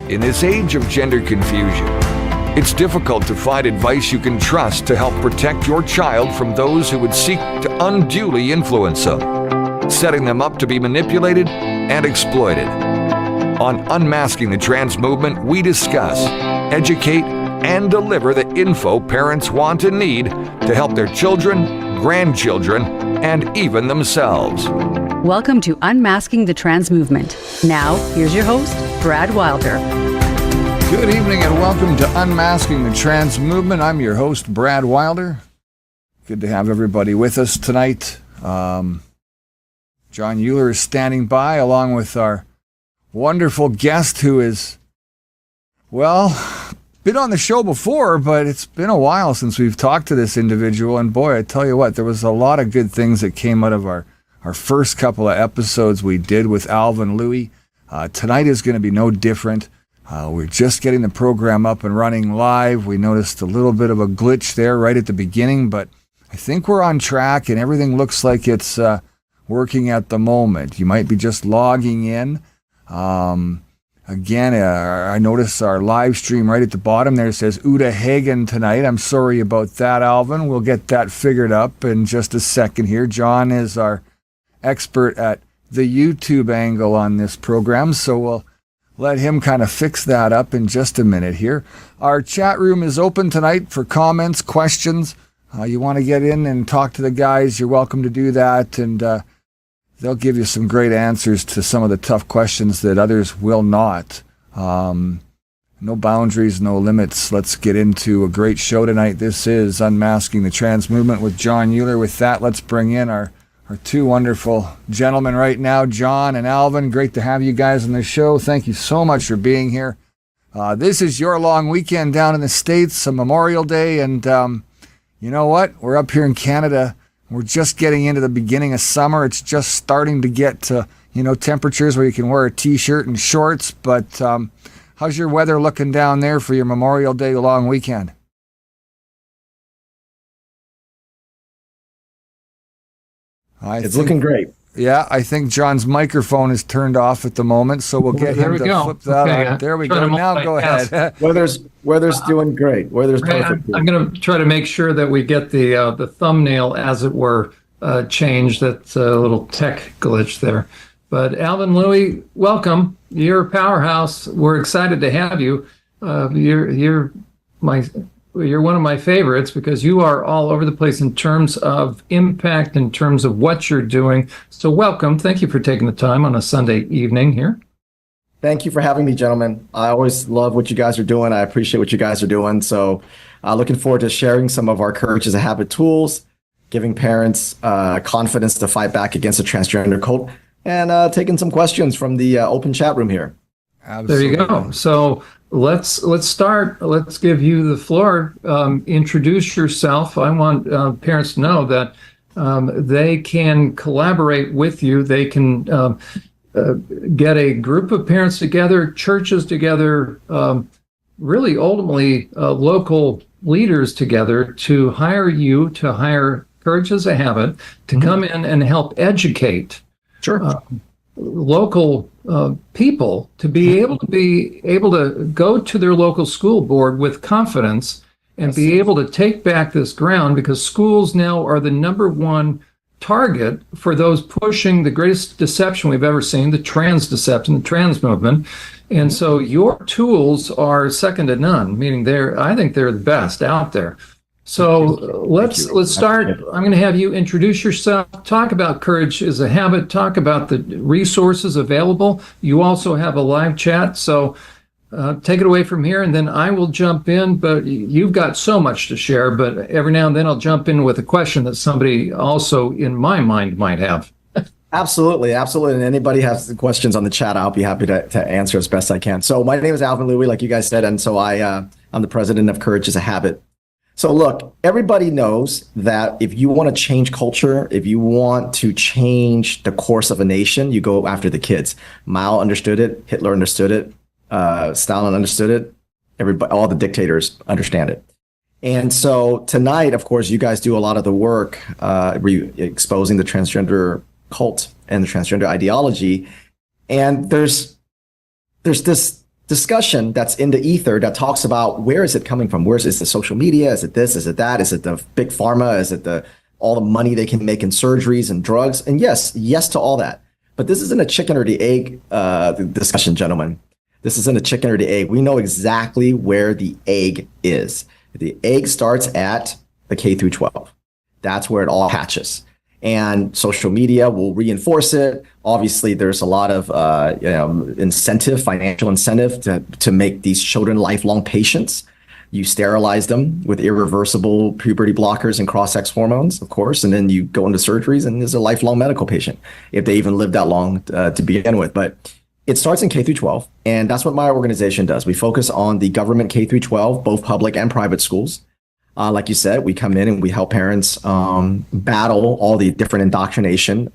In this age of gender confusion, it's difficult to find advice you can trust to help protect your child from those who would seek to unduly influence them, setting them up to be manipulated and exploited. On Unmasking the Trans Movement, we discuss, educate, and deliver the info parents want and need to help their children, grandchildren, and even themselves. Welcome to Unmasking the Trans Movement. Now, here's your host, Brad Wilder. Good evening and welcome to Unmasking the Trans Movement. I'm your host, Brad Wilder. Good to have everybody with us tonight. John Euler is standing by along with our wonderful guest who is, well, been on the show before, but it's been a while since we've talked to this individual. And boy, I tell you what, there was a lot of good things that came out of our first couple of episodes we did with Alvin Lui. Tonight is going to be no different. We're just getting the program up and running live. We noticed a little bit of a glitch there right at the beginning, but I think we're on track and everything looks like it's working at the moment. You might be just logging in. Again, I noticed our live stream right at the bottom there says Uda Hagen tonight. I'm sorry about that, Alvin. We'll get that figured up in just a second here. John is our expert at the YouTube angle on this program, so we'll let him kind of fix that up in just a minute here. Our chat room is open tonight for comments, questions. You want to get in and talk to the guys, you're welcome to do that, and they'll give you some great answers to some of the tough questions that others will not. No boundaries, no limits. Let's get into a great show tonight. This is Unmasking the Trans Movement with John Euler. With that, let's bring in our two wonderful gentlemen right now, John and Alvin. Great to have you guys on the show. Thank you so much for being here. This is your long weekend down in the States, a Memorial Day, and you know what? We're up here in Canada. We're just getting into the beginning of summer. It's just starting to get to, temperatures where you can wear a t-shirt and shorts, but how's your weather looking down there for your Memorial Day long weekend? It's looking great. Yeah, I think John's microphone is turned off at the moment, so we'll get him to flip that on. There we go. Now go ahead. Weather's doing great. Weather's perfect. I'm going to try to make sure that we get the thumbnail, as it were, changed. That's a little tech glitch there. But Alvin Lui, welcome. You're a powerhouse. We're excited to have you. You're one of my favorites because you are all over the place in terms of impact, in terms of what you're doing. So welcome. Thank you for taking the time on a Sunday evening here. Thank you for having me, gentlemen. I always love what you guys are doing. I appreciate what you guys are doing. So looking forward to sharing some of our Courage is a Habit tools, giving parents confidence to fight back against the transgender cult, and taking some questions from the open chat room here. Absolutely. There you go. So let's start. Let's give you the floor. Introduce yourself. I want parents to know that they can collaborate with you. They can get a group of parents together, churches together, really ultimately local leaders together to hire you, to hire Courage as a Habit, to come in and help educate local people to be able to go to their local school board with confidence and be able to take back this ground, because schools now are the number one target for those pushing the greatest deception we've ever seen, the trans deception, the trans movement. And so your tools are second to none, meaning I think they're the best out there. So let's start. I'm going to have you introduce yourself, talk about Courage is a Habit, talk about the resources available. You also have a live chat, so take it away from here, and then I will jump in. But you've got so much to share, but every now and then I'll jump in with a question that somebody also in my mind might have. Absolutely. And anybody has questions on the chat, I'll be happy to answer as best I can. So my name is Alvin Lui, like you guys said, and so I'm the president of Courage is a Habit. So look, everybody knows that if you want to change culture, if you want to change the course of a nation, you go after the kids. Mao understood it. Hitler understood it. Stalin understood it. Everybody, all the dictators understand it. And so tonight, of course, you guys do a lot of the work exposing the transgender cult and the transgender ideology. And there's this discussion that's in the ether that talks about where is it coming from? Where is it the social media? Is it this? Is it that? Is it the big pharma? Is it all the money they can make in surgeries and drugs? And yes to all that. But this isn't a chicken or the egg discussion, gentlemen. This isn't a chicken or the egg. We know exactly where the egg is. The egg starts at the K through 12. That's where it all hatches. And social media will reinforce it. Obviously, there's a lot of financial incentive to make these children lifelong patients. You sterilize them with irreversible puberty blockers and cross-sex hormones, of course, and then you go into surgeries and there's a lifelong medical patient if they even live that long to begin with. But it starts in K through 12, and that's what my organization does. We focus on the government K through 12, both public and private schools. Like you said, we come in and we help parents battle all the different indoctrination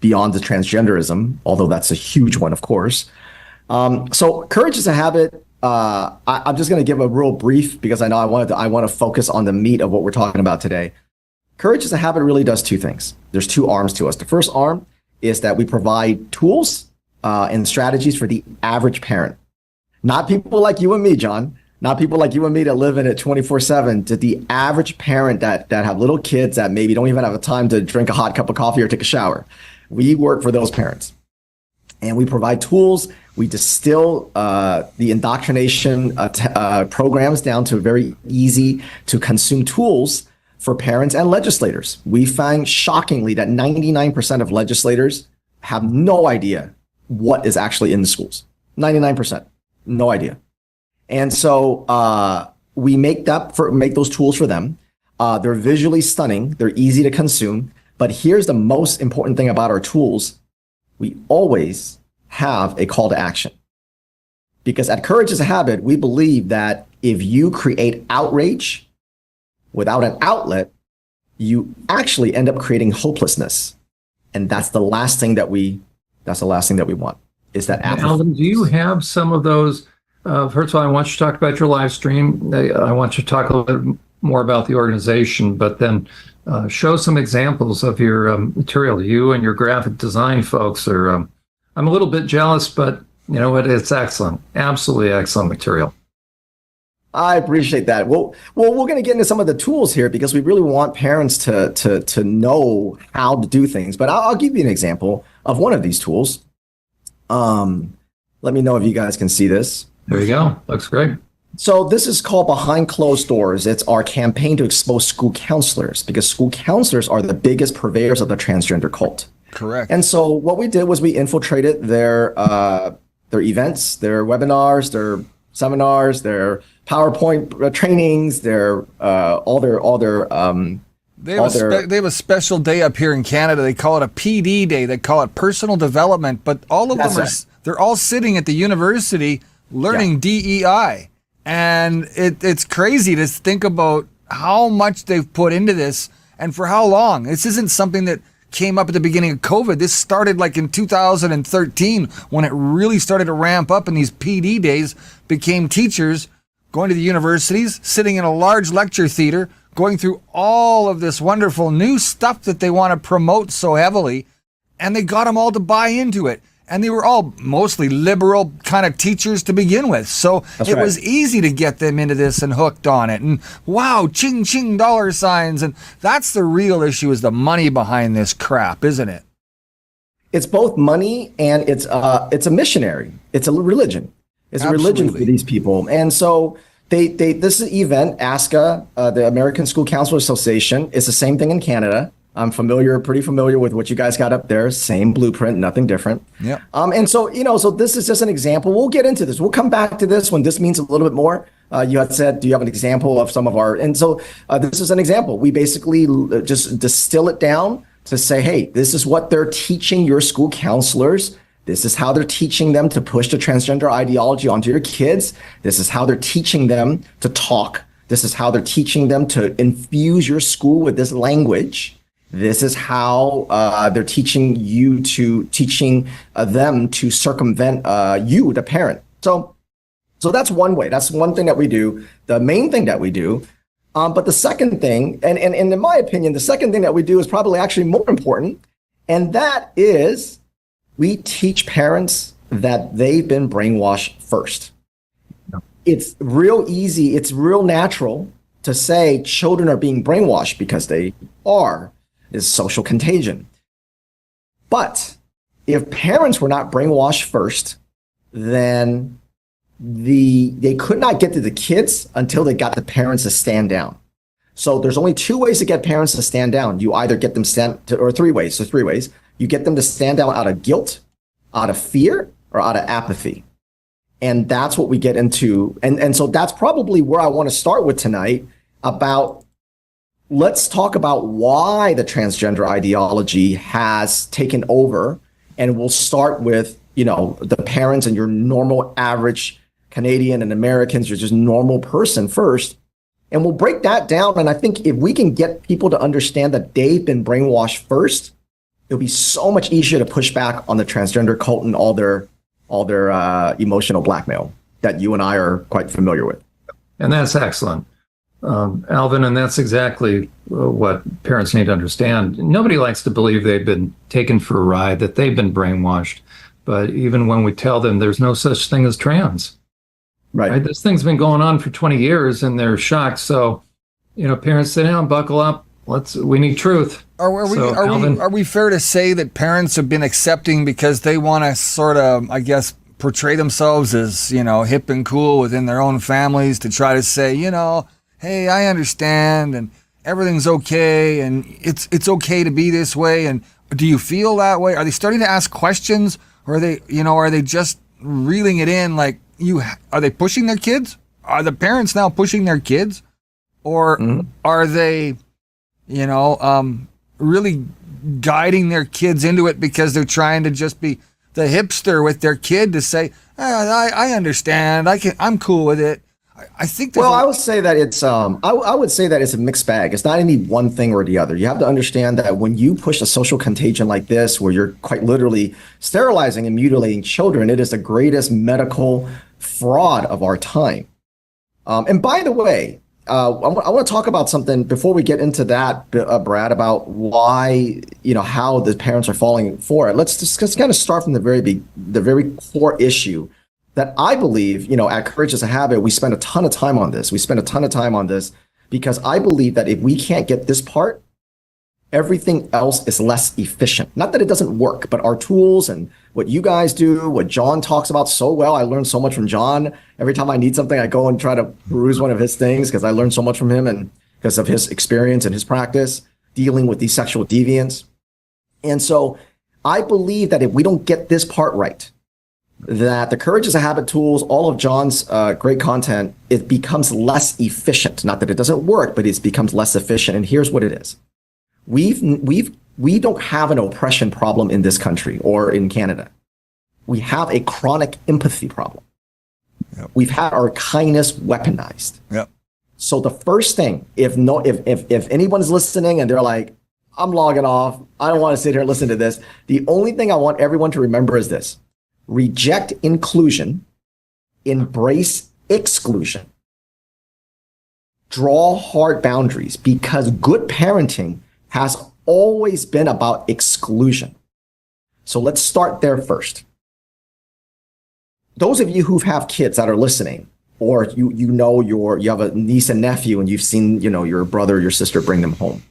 beyond the transgenderism, although that's a huge one, of course. So courage is a habit. I'm just going to give a real brief because I know I want to focus on the meat of what we're talking about today. Courage is a habit really does two things. There's two arms to us. The first arm is that we provide tools and strategies for the average parent, not people like you and me, John. Not people like you and me that live in it 24/7, to the average parent that have little kids that maybe don't even have the time to drink a hot cup of coffee or take a shower. We work for those parents. And we provide tools. We distill the indoctrination programs down to very easy to consume tools for parents and legislators. We find shockingly that 99% of legislators have no idea what is actually in the schools. 99%, no idea. And so we make those tools for them. They're visually stunning. They're easy to consume. But here's the most important thing about our tools. We always have a call to action. Because at Courage is a Habit, we believe that if you create outrage without an outlet, you actually end up creating hopelessness. And that's the last thing that we want, is that apathy. Alvin, do you have some of those? First of all, I want you to talk about your live stream. I want you to talk a little bit more about the organization, but then show some examples of your material. You and your graphic design folks are, I'm a little bit jealous, but you know what? It's excellent. Absolutely excellent material. I appreciate that. Well, we're going to get into some of the tools here because we really want parents to know how to do things. But I'll give you an example of one of these tools. Let me know if you guys can see this. There you go. Looks great. So this is called Behind Closed Doors. It's our campaign to expose school counselors, because school counselors are the biggest purveyors of the transgender cult. Correct. And so what we did was we infiltrated their events, their webinars, their seminars, their PowerPoint trainings, all their They have a special day up here in Canada. They call it a PD day. They call it personal development, but all of them they're all sitting at the university learning DEI. And it's crazy to think about how much they've put into this and for how long. This isn't something that came up at the beginning of COVID. This started like in 2013 when it really started to ramp up, and these PD days became teachers going to the universities, sitting in a large lecture theater, going through all of this wonderful new stuff that they want to promote so heavily, and they got them all to buy into it. And they were all mostly liberal kind of teachers to begin with. So it was easy to get them into this and hooked on it. And wow, ching, ching, dollar signs. And that's the real issue, is the money behind this crap, isn't it? It's both money and it's a missionary. It's a religion. It's a religion for these people. And so this event, ASCA, the American School Counselor Association, is the same thing in Canada. I'm pretty familiar with what you guys got up there. Same blueprint, nothing different. Yeah. And so, so this is just an example. We'll get into this. We'll come back to this when this means a little bit more. You had said, do you have an example of some of our, and so this is an example. We basically just distill it down to say, hey, this is what they're teaching your school counselors. This is how they're teaching them to push the transgender ideology onto your kids. This is how they're teaching them to talk. This is how they're teaching them to infuse your school with this language. This is how they're teaching them to circumvent you, the parent. So that's one way. That's one thing that we do. The main thing that we do. But the second thing, and in my opinion, the second thing that we do is probably actually more important. And that is we teach parents that they've been brainwashed first. It's real easy, it's real natural to say children are being brainwashed because they are. It's social contagion. But if parents were not brainwashed first, then they could not get to the kids until they got the parents to stand down. So there's only two ways to get parents to stand down. You either get them or three ways. So three ways. You get them to stand down out of guilt, out of fear, or out of apathy. And that's what we get into. And so that's probably where I want to start with tonight about, let's talk about why the transgender ideology has taken over. And we'll start with, the parents and your normal average Canadian and Americans, you're just normal person first. And we'll break that down. And I think if we can get people to understand that they've been brainwashed first, it'll be so much easier to push back on the transgender cult and all their emotional blackmail that you and I are quite familiar with. And that's excellent, Alvin. And that's exactly what parents need to understand. Nobody likes to believe they've been taken for a ride, that they've been brainwashed. But even when we tell them there's no such thing as trans, right? This thing's been going on for 20 years and they're shocked. So, parents sit down, buckle up. We need truth. Are we fair to say that parents have been accepting because they want to sort of, I guess, portray themselves as, hip and cool within their own families to try to say, hey, I understand and everything's okay and it's okay to be this way. And do you feel that way? Are they starting to ask questions, or are they just reeling it in? Like, are they pushing their kids? Are the parents now pushing their kids, or are they, really guiding their kids into it because they're trying to just be the hipster with their kid to say, I understand, I'm cool with it. I think. I would say that it's I would say that it's a mixed bag. It's not any one thing or the other. You have to understand that when you push a social contagion like this, where you're quite literally sterilizing and mutilating children, it is the greatest medical fraud of our time. And by the way, I want to talk about something before we get into that, Brad, about why, how the parents are falling for it. Let's kind of start from the very core issue that I believe, at Courage is a Habit, we spend a ton of time on this. We spend a ton of time on this because I believe that if we can't get this part, everything else is less efficient. Not that it doesn't work, but our tools and what you guys do, what John talks about so well. I learn so much from John. Every time I need something, I go and try to peruse one of his things because I learned so much from him and because of his experience and his practice dealing with these sexual deviants. And so I believe that if we don't get this part right, that the Courage is a Habit tools, all of John's great content, it becomes less efficient. Not that it doesn't work, but it becomes less efficient. And here's what it is. We don't have an oppression problem in this country or in Canada. We have a chronic empathy problem. Yep. We've had our kindness weaponized. Yep. So the first thing, if anyone's listening and they're like, I'm logging off, I don't want to sit here and listen to this, the only thing I want everyone to remember is this: reject inclusion, embrace exclusion. Draw hard boundaries, because good parenting has always been about exclusion. So let's start there first. Those of you who have kids that are listening, or you have a niece and nephew and you've seen, your brother or your sister bring them home.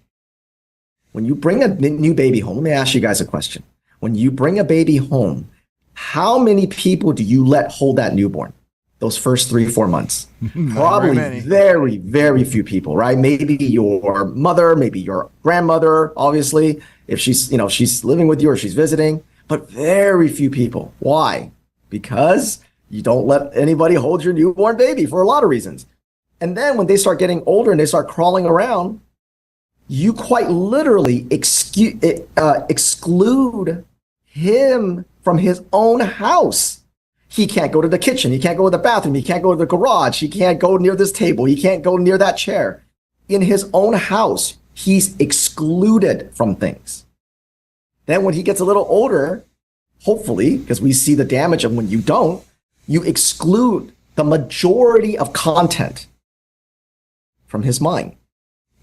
When you bring a new baby home, let me ask you guys a question. When you bring a baby home, how many people do you let hold that newborn those first 3-4 months? Probably very, very few people, right? Maybe your mother, maybe your grandmother, obviously, if she's living with you or she's visiting, but very few people. Why? Because you don't let anybody hold your newborn baby for a lot of reasons. And then when they start getting older and they start crawling around, you quite literally exclude him from his own house. He can't go to the kitchen. He can't go to the bathroom. He can't go to the garage. He can't go near this table. He can't go near that chair. In his own house, he's excluded from things. Then when he gets a little older, hopefully, because we see the damage of when you don't, you exclude the majority of content from his mind.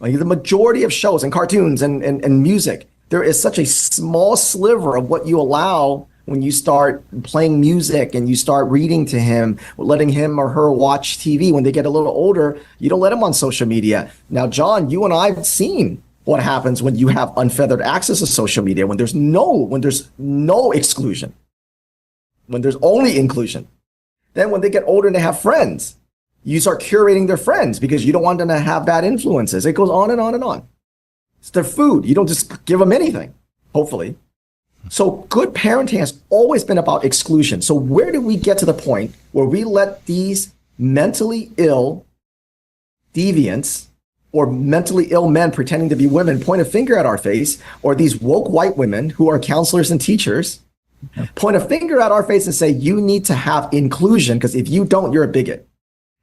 Like the majority of shows and cartoons and music, there is such a small sliver of what you allow when you start playing music and you start reading to him, letting him or her watch TV. When they get a little older, you don't let them on social media. Now, John, you and I have seen what happens when you have unfeathered access to social media, when there's no exclusion, when there's only inclusion. Then when they get older and they have friends, you start curating their friends because you don't want them to have bad influences. It goes on and on and on. It's their food. You don't just give them anything, hopefully. So good parenting has always been about exclusion. So where did we get to the point where we let these mentally ill deviants or mentally ill men pretending to be women point a finger at our face, or these woke white women who are counselors and teachers point a finger at our face and say, you need to have inclusion, because if you don't, you're a bigot.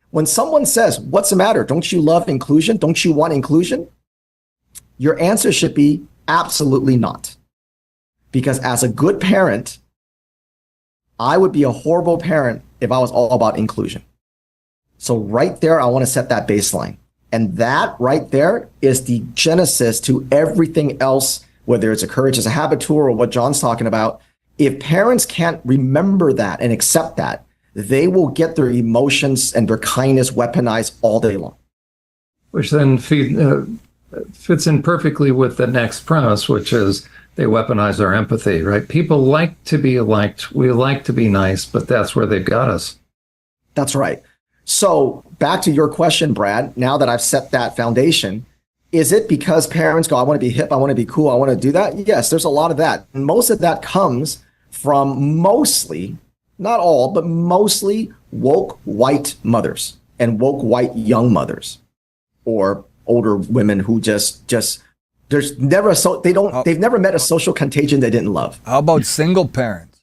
When someone says, what's the matter? Don't you love inclusion? Don't you want inclusion? Your answer should be absolutely not. Because as a good parent, I would be a horrible parent if I was all about inclusion. So right there, I want to set that baseline. And that right there is the genesis to everything else, whether it's a Courage as a Habit tour or what John's talking about. If parents can't remember that and accept that, they will get their emotions and their kindness weaponized all day long. Which then fits in perfectly with the next premise, which is they weaponize our empathy, right? People like to be liked. We like to be nice, but that's where they've got us. That's right. So back to your question, Brad, now that I've set that foundation, is it because parents go, I want to be hip, I want to be cool, I want to do that? Yes, there's a lot of that. Most of that comes from mostly, not all, but mostly woke white mothers and woke white young mothers, or older women who just there's never they've never met a social contagion they didn't love. How about single parents?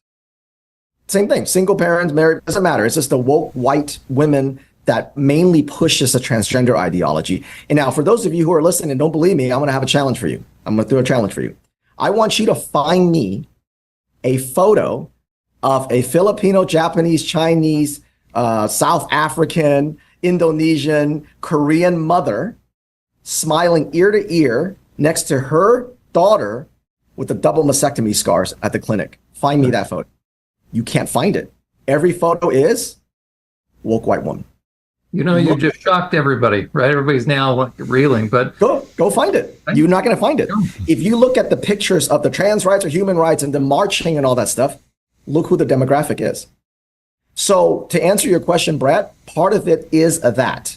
Same thing. Single parents, married, doesn't matter. It's just the woke white women that mainly pushes the transgender ideology. And now, for those of you who are listening and don't believe me, I'm going to have a challenge for you. I'm going to throw a challenge for you. I want you to find me a photo of a Filipino, Japanese, Chinese, South African, Indonesian, Korean mother smiling ear to ear next to her daughter with the double mastectomy scars at the clinic. Find me that photo. You can't find it. Every photo is woke white woman. You know, you just shocked everybody, right? Everybody's now reeling, but go find it. You're not going to find it. If you look at the pictures of the trans rights or human rights and the marching and all that stuff, look who the demographic is. So to answer your question, Brad, part of it is that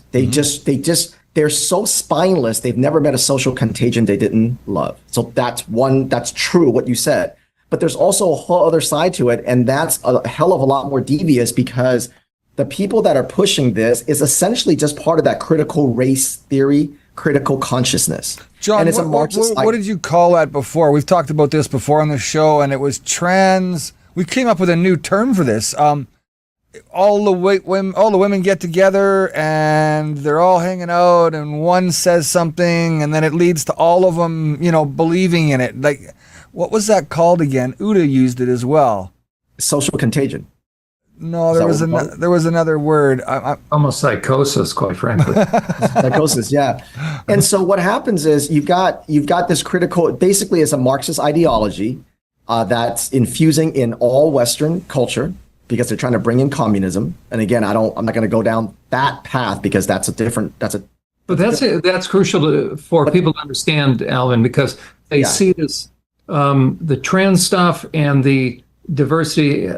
they're so spineless. They've never met a social contagion they didn't love. So that's true, what you said. But there's also a whole other side to it. And that's a hell of a lot more devious, because the people that are pushing this is essentially just part of that critical race theory, critical consciousness. John, and it's what did you call that before? We've talked about this before on the show, and it was we came up with a new term for this. All the women get together and they're all hanging out, and one says something, and then it leads to all of them, believing in it. Like, what was that called again? Uda used it as well. Social contagion. No, there was another word. Almost psychosis, quite frankly. Psychosis, yeah. And so what happens is you've got this critical, basically it's a Marxist ideology that's infusing in all Western culture, because they're trying to bring in communism. And again, I'm not going to go down that path, because that's crucial for people to understand, Alvin, because they see this, the trans stuff and the diversity,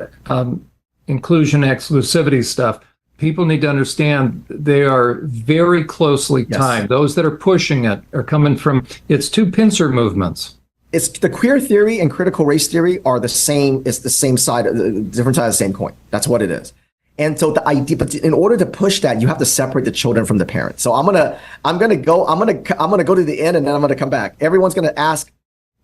inclusion, exclusivity stuff. People need to understand they are very closely tied. Those that are pushing it are coming from, it's two pincer movements. It's the queer theory and critical race theory are the same. It's the same side, different side of the same coin. That's what it is. And so the idea, but in order to push that, you have to separate the children from the parents. So I'm gonna go to the end, and then I'm gonna come back. Everyone's gonna ask,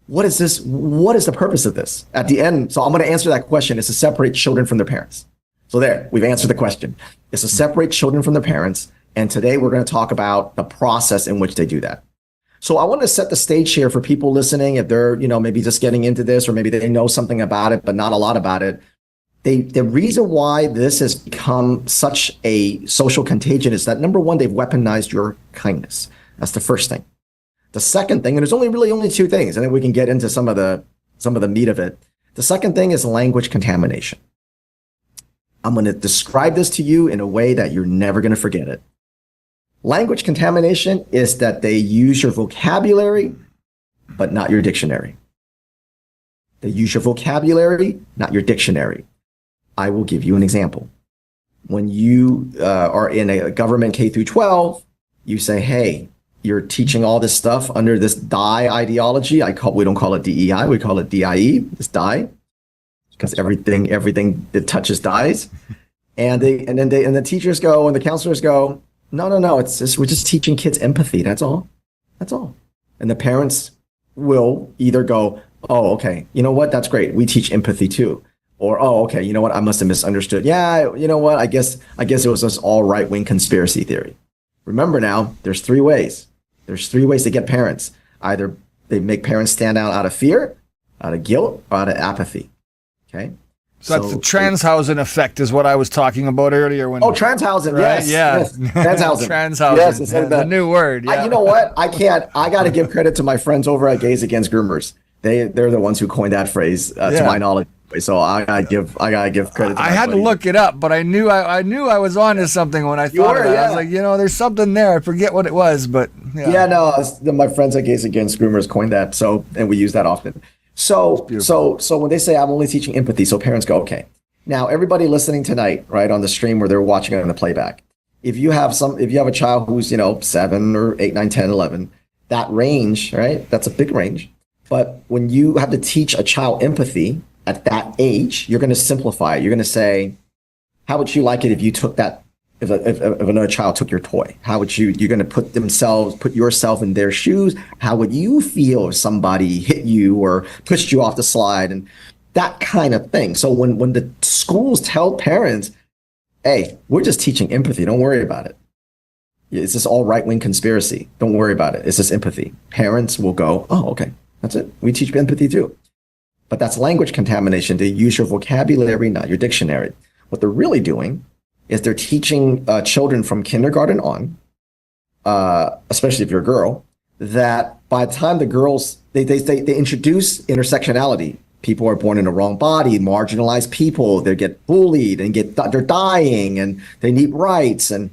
what is this? What is the purpose of this at the end? So I'm going to answer that question. It's to separate children from their parents. So there, we've answered the question. It's to separate children from their parents. And today we're going to talk about the process in which they do that. So I want to set the stage here for people listening, if they're, maybe just getting into this, or maybe they know something about it, but not a lot about it. The reason why this has become such a social contagion is that, number one, they've weaponized your kindness. That's the first thing. The second thing, and there's only two things, and then we can get into some of the meat of it. The second thing is language contamination. I'm going to describe this to you in a way that you're never going to forget it. Language contamination is that they use your vocabulary, but not your dictionary. They use your vocabulary, not your dictionary. I will give you an example. When you are in a government K through 12, you say, hey, you're teaching all this stuff under this DIE ideology. We don't call it DEI, we call it DIE, it's DIE, because everything that touches dies. And then the teachers go and the counselors go, no, we're just teaching kids empathy. That's all. And the parents will either go, oh, okay, you know what? That's great. We teach empathy too. Or, oh, okay, you know what? I must have misunderstood. Yeah, you know what? I guess it was just all right-wing conspiracy theory. Remember now, there's three ways. There's three ways to get parents. Either they make parents stand out of fear, out of guilt, or out of apathy. Okay? So that's the Transhausen effect is what I was talking about earlier. Transhausen, right? yes. Yeah. Yes. Transhausen. Transhausen. Yes, the new word. Yeah. You know what? I got to give credit to my friends over at Gays Against Groomers. They're the ones who coined that phrase, to my knowledge. So I gotta give credit to I had to look it up, but I knew I was onto something when I thought of it. I was like, there's something there. I forget what it was, but my friends at Gays Against Groomers coined that. So, and we use that often. So when they say I'm only teaching empathy, so parents go, okay. Now everybody listening tonight, right, on the stream where they're watching it on the playback, if you have a child who's 7 or 8, 9, 10, 11, that range, right? That's a big range. But when you have to teach a child empathy at that age, you're going to simplify it. You're going to say, how would you like it if you took that, if another child took your toy? How would you're going to put yourself in their shoes? How would you feel if somebody hit you or pushed you off the slide and that kind of thing? So when the schools tell parents, hey, we're just teaching empathy, don't worry about it. It's this all right-wing conspiracy. Don't worry about it. It's just empathy. Parents will go, oh, okay, that's it. We teach empathy too. But that's language contamination. They use your vocabulary, not your dictionary. What they're really doing is they're teaching children from kindergarten on, especially if you're a girl, that by the time the girls, they introduce intersectionality. People are born in the wrong body, marginalized people, they get bullied and they're dying and they need rights. And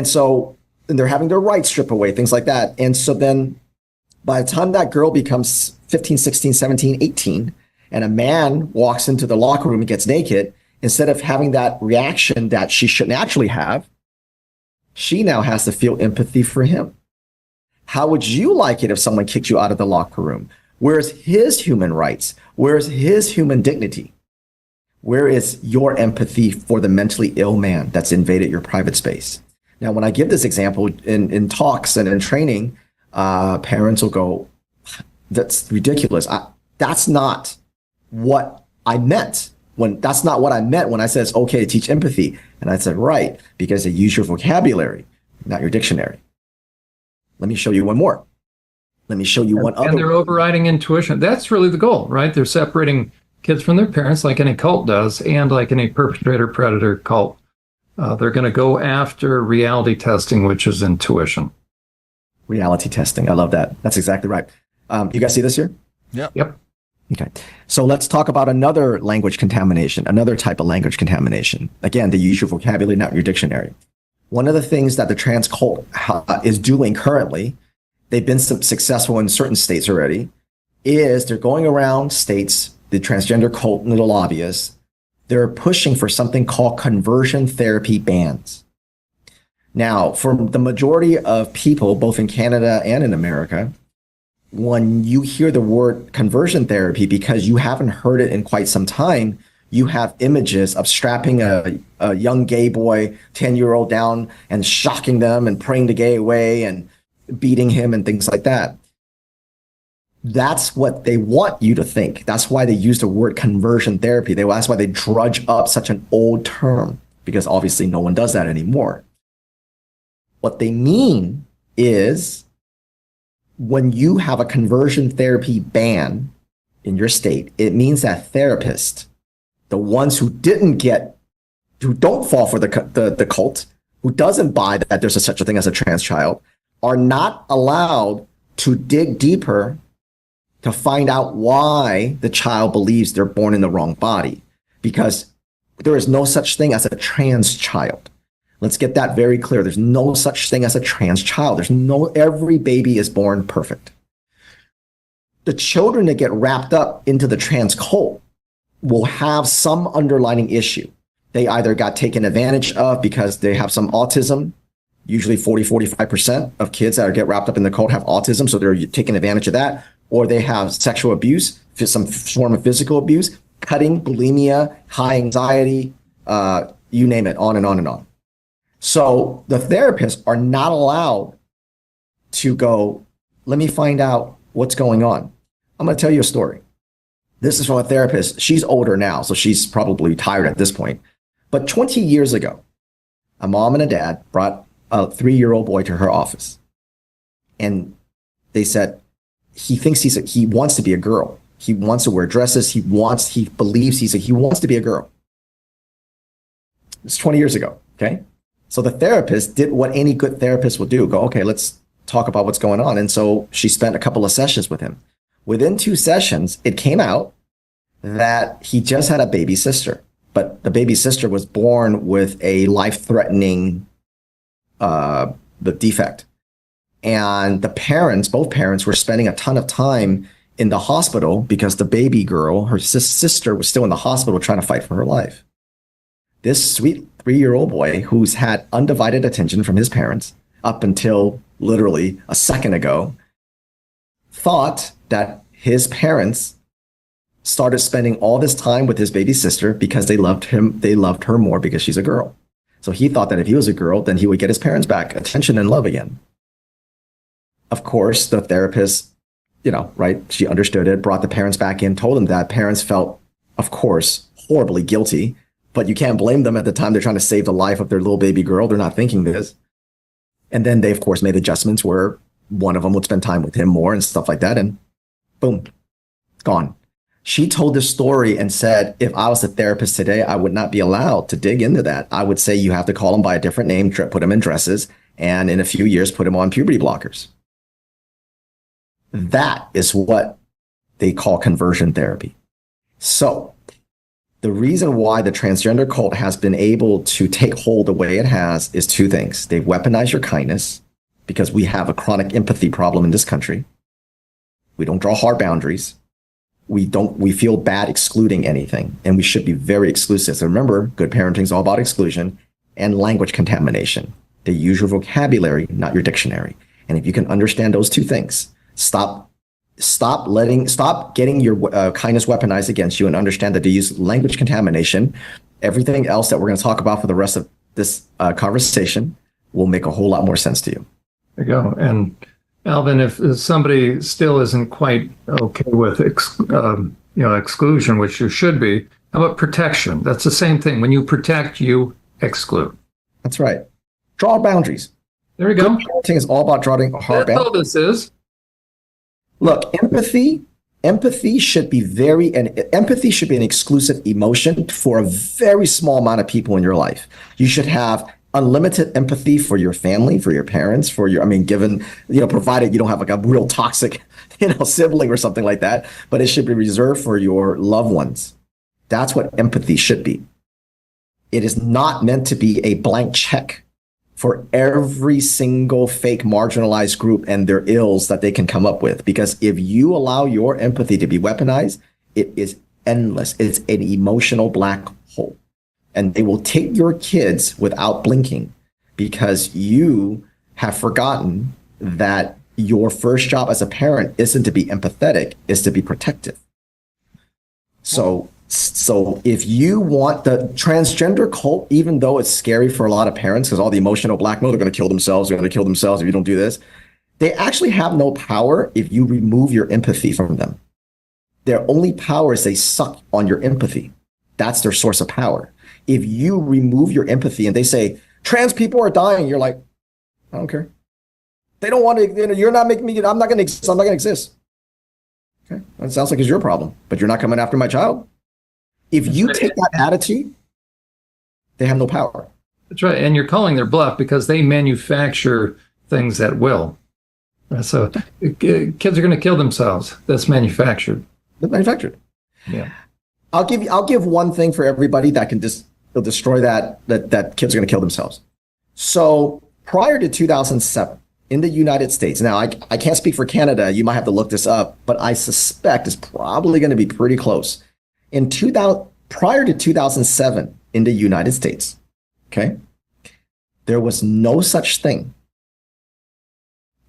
so they're having their rights stripped away, things like that. And so then by the time that girl becomes 15, 16, 17, 18, and a man walks into the locker room and gets naked, instead of having that reaction that she should naturally have, she now has to feel empathy for him. How would you like it if someone kicked you out of the locker room? Where's his human rights? Where's his human dignity? Where is your empathy for the mentally ill man that's invaded your private space? Now, when I give this example in talks and in training, parents will go, that's ridiculous. That's not what I meant. That's not what I meant when I said it's okay to teach empathy. And I said, right, because they use your vocabulary, not your dictionary. Let me show you one more. Let me show you one other. And they're overriding intuition. That's really the goal, right? They're separating kids from their parents like any cult does, and like any perpetrator-predator cult. They're going to go after reality testing, which is intuition. Reality testing. I love that. That's exactly right. You guys see this here? Yep. Okay. So let's talk about another language contamination, another type of language contamination. Again, they use your vocabulary, not your dictionary. One of the things that the trans cult is doing currently, they've been successful in certain states already, is they're going around states, the transgender cult and the lobbyists, they're pushing for something called conversion therapy bans. Now, for the majority of people, both in Canada and in America, when you hear the word conversion therapy, because you haven't heard it in quite some time, you have images of strapping a young gay boy, 10-year-old down and shocking them and praying the gay away and beating him and things like that. That's what they want you to think. That's why they use the word conversion therapy. That's why they drudge up such an old term, because obviously no one does that anymore. What they mean is when you have a conversion therapy ban in your state, it means that therapists, the ones who don't fall for the cult, who doesn't buy that there's such a thing as a trans child, are not allowed to dig deeper to find out why the child believes they're born in the wrong body, because there is no such thing as a trans child. Let's get that very clear. There's no such thing as a trans child. Every baby is born perfect. The children that get wrapped up into the trans cult will have some underlying issue. They either got taken advantage of because they have some autism. Usually 45% of kids that get wrapped up in the cult have autism, so they're taking advantage of that. Or they have sexual abuse, some form of physical abuse, cutting, bulimia, high anxiety, you name it, on and on and on. So the therapists are not allowed to go, let me find out what's going on. I'm going to tell you a story. This is from a therapist. She's older now, so she's probably retired at this point. But 20 years ago, a mom and a dad brought a 3-year-old boy to her office. And they said, he wants to be a girl. He wants to wear dresses. He believes he wants to be a girl. It's 20 years ago, okay? So the therapist did what any good therapist would do. Go, okay, let's talk about what's going on. And so she spent a couple of sessions with him. Within 2 sessions, it came out that he just had a baby sister, but the baby sister was born with a life-threatening defect. And both parents were spending a ton of time in the hospital because the baby girl, her sister, was still in the hospital trying to fight for her life. This sweet 3-year-old boy who's had undivided attention from his parents up until literally a second ago thought that his parents started spending all this time with his baby sister because they loved her more because she's a girl. So he thought that if he was a girl, then he would get his parents back attention and love again. Of course, the therapist, right, she understood it, brought the parents back in, told them that. Parents felt, of course, horribly guilty, but you can't blame them at the time. They're trying to save the life of their little baby girl. They're not thinking this. And then they, of course, made adjustments where one of them would spend time with him more and stuff like that. And boom, gone. She told this story and said, if I was a therapist today, I would not be allowed to dig into that. I would say you have to call them by a different name, put them in dresses, and in a few years, put them on puberty blockers. That is what they call conversion therapy. So the reason why the transgender cult has been able to take hold the way it has is 2 things. They've weaponized your kindness because we have a chronic empathy problem in this country. We don't draw hard boundaries. We feel bad excluding anything, and we should be very exclusive. So remember, good parenting is all about exclusion and language contamination. They use your vocabulary, not your dictionary. And if you can understand those 2 things, stop getting your kindness weaponized against you and understand that they use language contamination. Everything else that we're going to talk about for the rest of this conversation will make a whole lot more sense to you. There you go. And Alvin, if somebody still isn't quite okay with exclusion, which you should be, how about protection? That's the same thing. When you protect, you exclude. That's right. Draw boundaries. There you go. Good parenting is all about drawing hard boundaries. That's all this is. Look, empathy should be an exclusive emotion for a very small amount of people in your life. You should have unlimited empathy for your family, for your parents, given, provided you don't have like a real toxic, sibling or something like that, but it should be reserved for your loved ones. That's what empathy should be. It is not meant to be a blank check for every single fake marginalized group and their ills that they can come up with. Because if you allow your empathy to be weaponized, it is endless. It's an emotional black hole. And they will take your kids without blinking because you have forgotten that your first job as a parent isn't to be empathetic, it's to be protective. So if you want the transgender cult, even though it's scary for a lot of parents because all the emotional blackmail, they're going to kill themselves, if you don't do this, they actually have no power if you remove your empathy from them. Their only power is they suck on your empathy. That's their source of power. If you remove your empathy and they say, trans people are dying, you're like, I don't care. They don't want to, you're not making me, I'm not going to exist. Okay, that sounds like it's your problem, but you're not coming after my child. If you take that attitude, they have no power. That's right. And you're calling their bluff because they manufacture things at will. So kids are going to kill themselves. That's manufactured. That's manufactured. Yeah. I'll give one thing for everybody that can just destroy that kids are going to kill themselves. So prior to 2007 in the United States, now I can't speak for Canada. You might have to look this up, but I suspect it's probably going to be pretty close. Prior to 2007 in the United States, okay, there was no such thing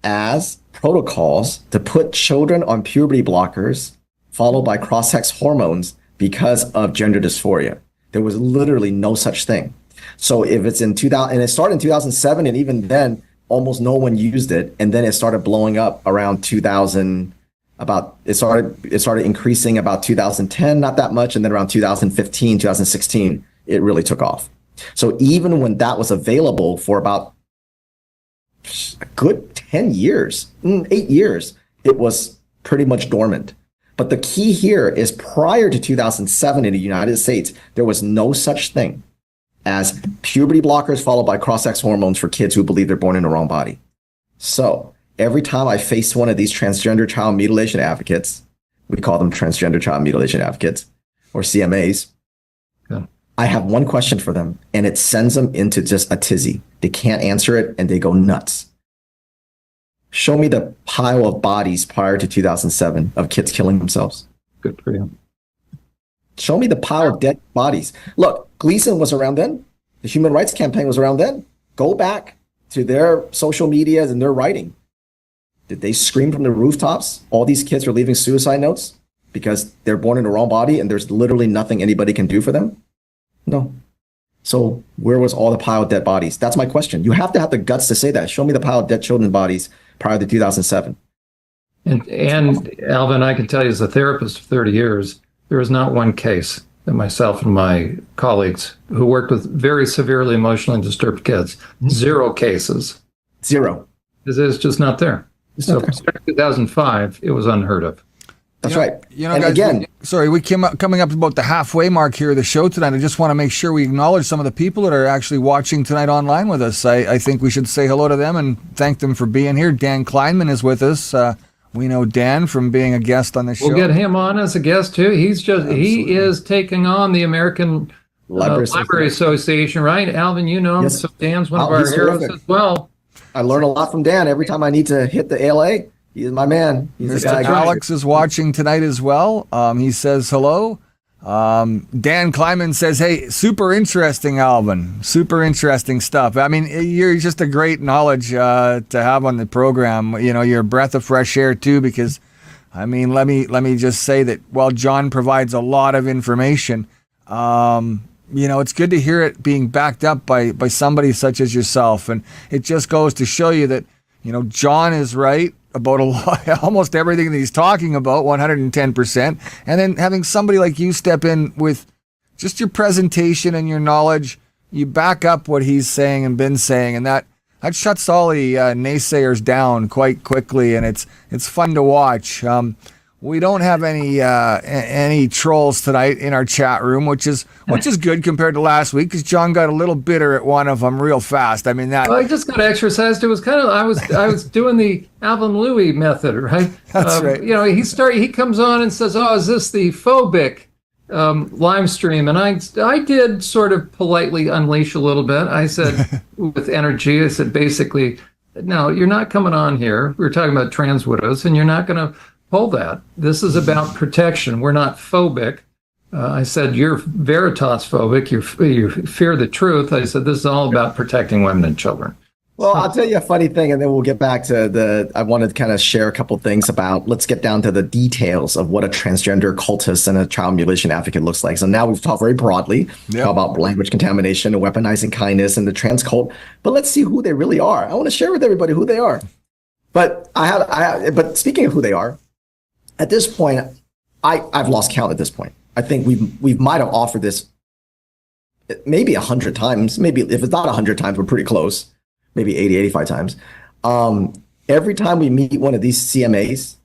as protocols to put children on puberty blockers followed by cross-sex hormones because of gender dysphoria. There was literally no such thing. So if it's in 2000, and it started in 2007, and even then, almost no one used it, and then it started blowing up around 2000. It started increasing about 2010, not that much, and then around 2015, 2016, it really took off. So even when that was available for about a good 10 years, 8 years, it was pretty much dormant. But the key here is prior to 2007 in the United States, there was no such thing as puberty blockers followed by cross-sex hormones for kids who believe they're born in the wrong body. So every time I face one of these transgender child mutilation advocates, we call them transgender child mutilation advocates or CMAs, yeah. I have one question for them, and it sends them into just a tizzy. They can't answer it, and they go nuts. Show me the pile of bodies prior to 2007 of kids killing themselves. Good for you. Show me the pile of dead bodies. Look, Gleason was around then. The Human Rights Campaign was around then. Go back to their social medias and their writing. Did they scream from the rooftops? All these kids are leaving suicide notes because they're born in the wrong body and there's literally nothing anybody can do for them? No. So where was all the pile of dead bodies? That's my question. You have to have the guts to say that. Show me the pile of dead children's bodies prior to 2007. And Alvin, I can tell you as a therapist of 30 years, there is not one case that myself and my colleagues who worked with very severely emotionally disturbed kids, 0 cases. 0. This is just not there. So in 2005, it was unheard of. That's right. And guys, again, we coming up about the halfway mark here of the show tonight. I just want to make sure we acknowledge some of the people that are actually watching tonight online with us. I think we should say hello to them and thank them for being here. Dan Kleinman is with us. We know Dan from being a guest on the show. We'll get him on as a guest too. He is taking on the American Library Association, right? Alvin, you know him. Yes. So Dan's one of our heroes terrific as well. I learn a lot from Dan every time I need to hit the ALA. He's my man. He's Mr. Alex is watching tonight as well. He says hello. Dan Kleiman says, hey, super interesting, Alvin. Super interesting stuff. I mean, you're just a great knowledge to have on the program. You know, you're a breath of fresh air too, because I mean, let me just say that while John provides a lot of information, you know, it's good to hear it being backed up by somebody such as yourself. And it just goes to show you that, you know, John is right about a lot, almost everything that he's talking about, 110%. And then having somebody like you step in with just your presentation and your knowledge, you back up what he's saying and been saying, and that shuts all the naysayers down quite quickly, and it's fun to watch. We don't have any trolls tonight in our chat room, which is good compared to last week, because John got a little bitter at one of them real fast. I mean that. Well, I just got exercised. It was kind of I was doing the Alvin Lui method, right? That's right. You know, he comes on and says, "Oh, is this the phobic live stream?" And I did sort of politely unleash a little bit. I said with energy, I said basically, "No, you're not coming on here. We're talking about trans widows, and you're not going to pull that. This is about protection. We're not phobic." I said, "You're veritas phobic. You fear the truth." I said, "This is all about protecting women and children." Well, I'll tell you a funny thing, and then we'll get back to I wanted to kind of share a couple things about, let's get down to the details of what a transgender cultist and a child mutilation advocate looks like. So now we've talked very broadly about language contamination and weaponizing kindness and the trans cult, but let's see who they really are. I want to share with everybody who they are. But but speaking of who they are, at this point, I've lost count at this point. I think we might have offered this maybe 100 times. Maybe if it's not 100 times, we're pretty close. Maybe 80, 85 times. Every time we meet one of these CMAs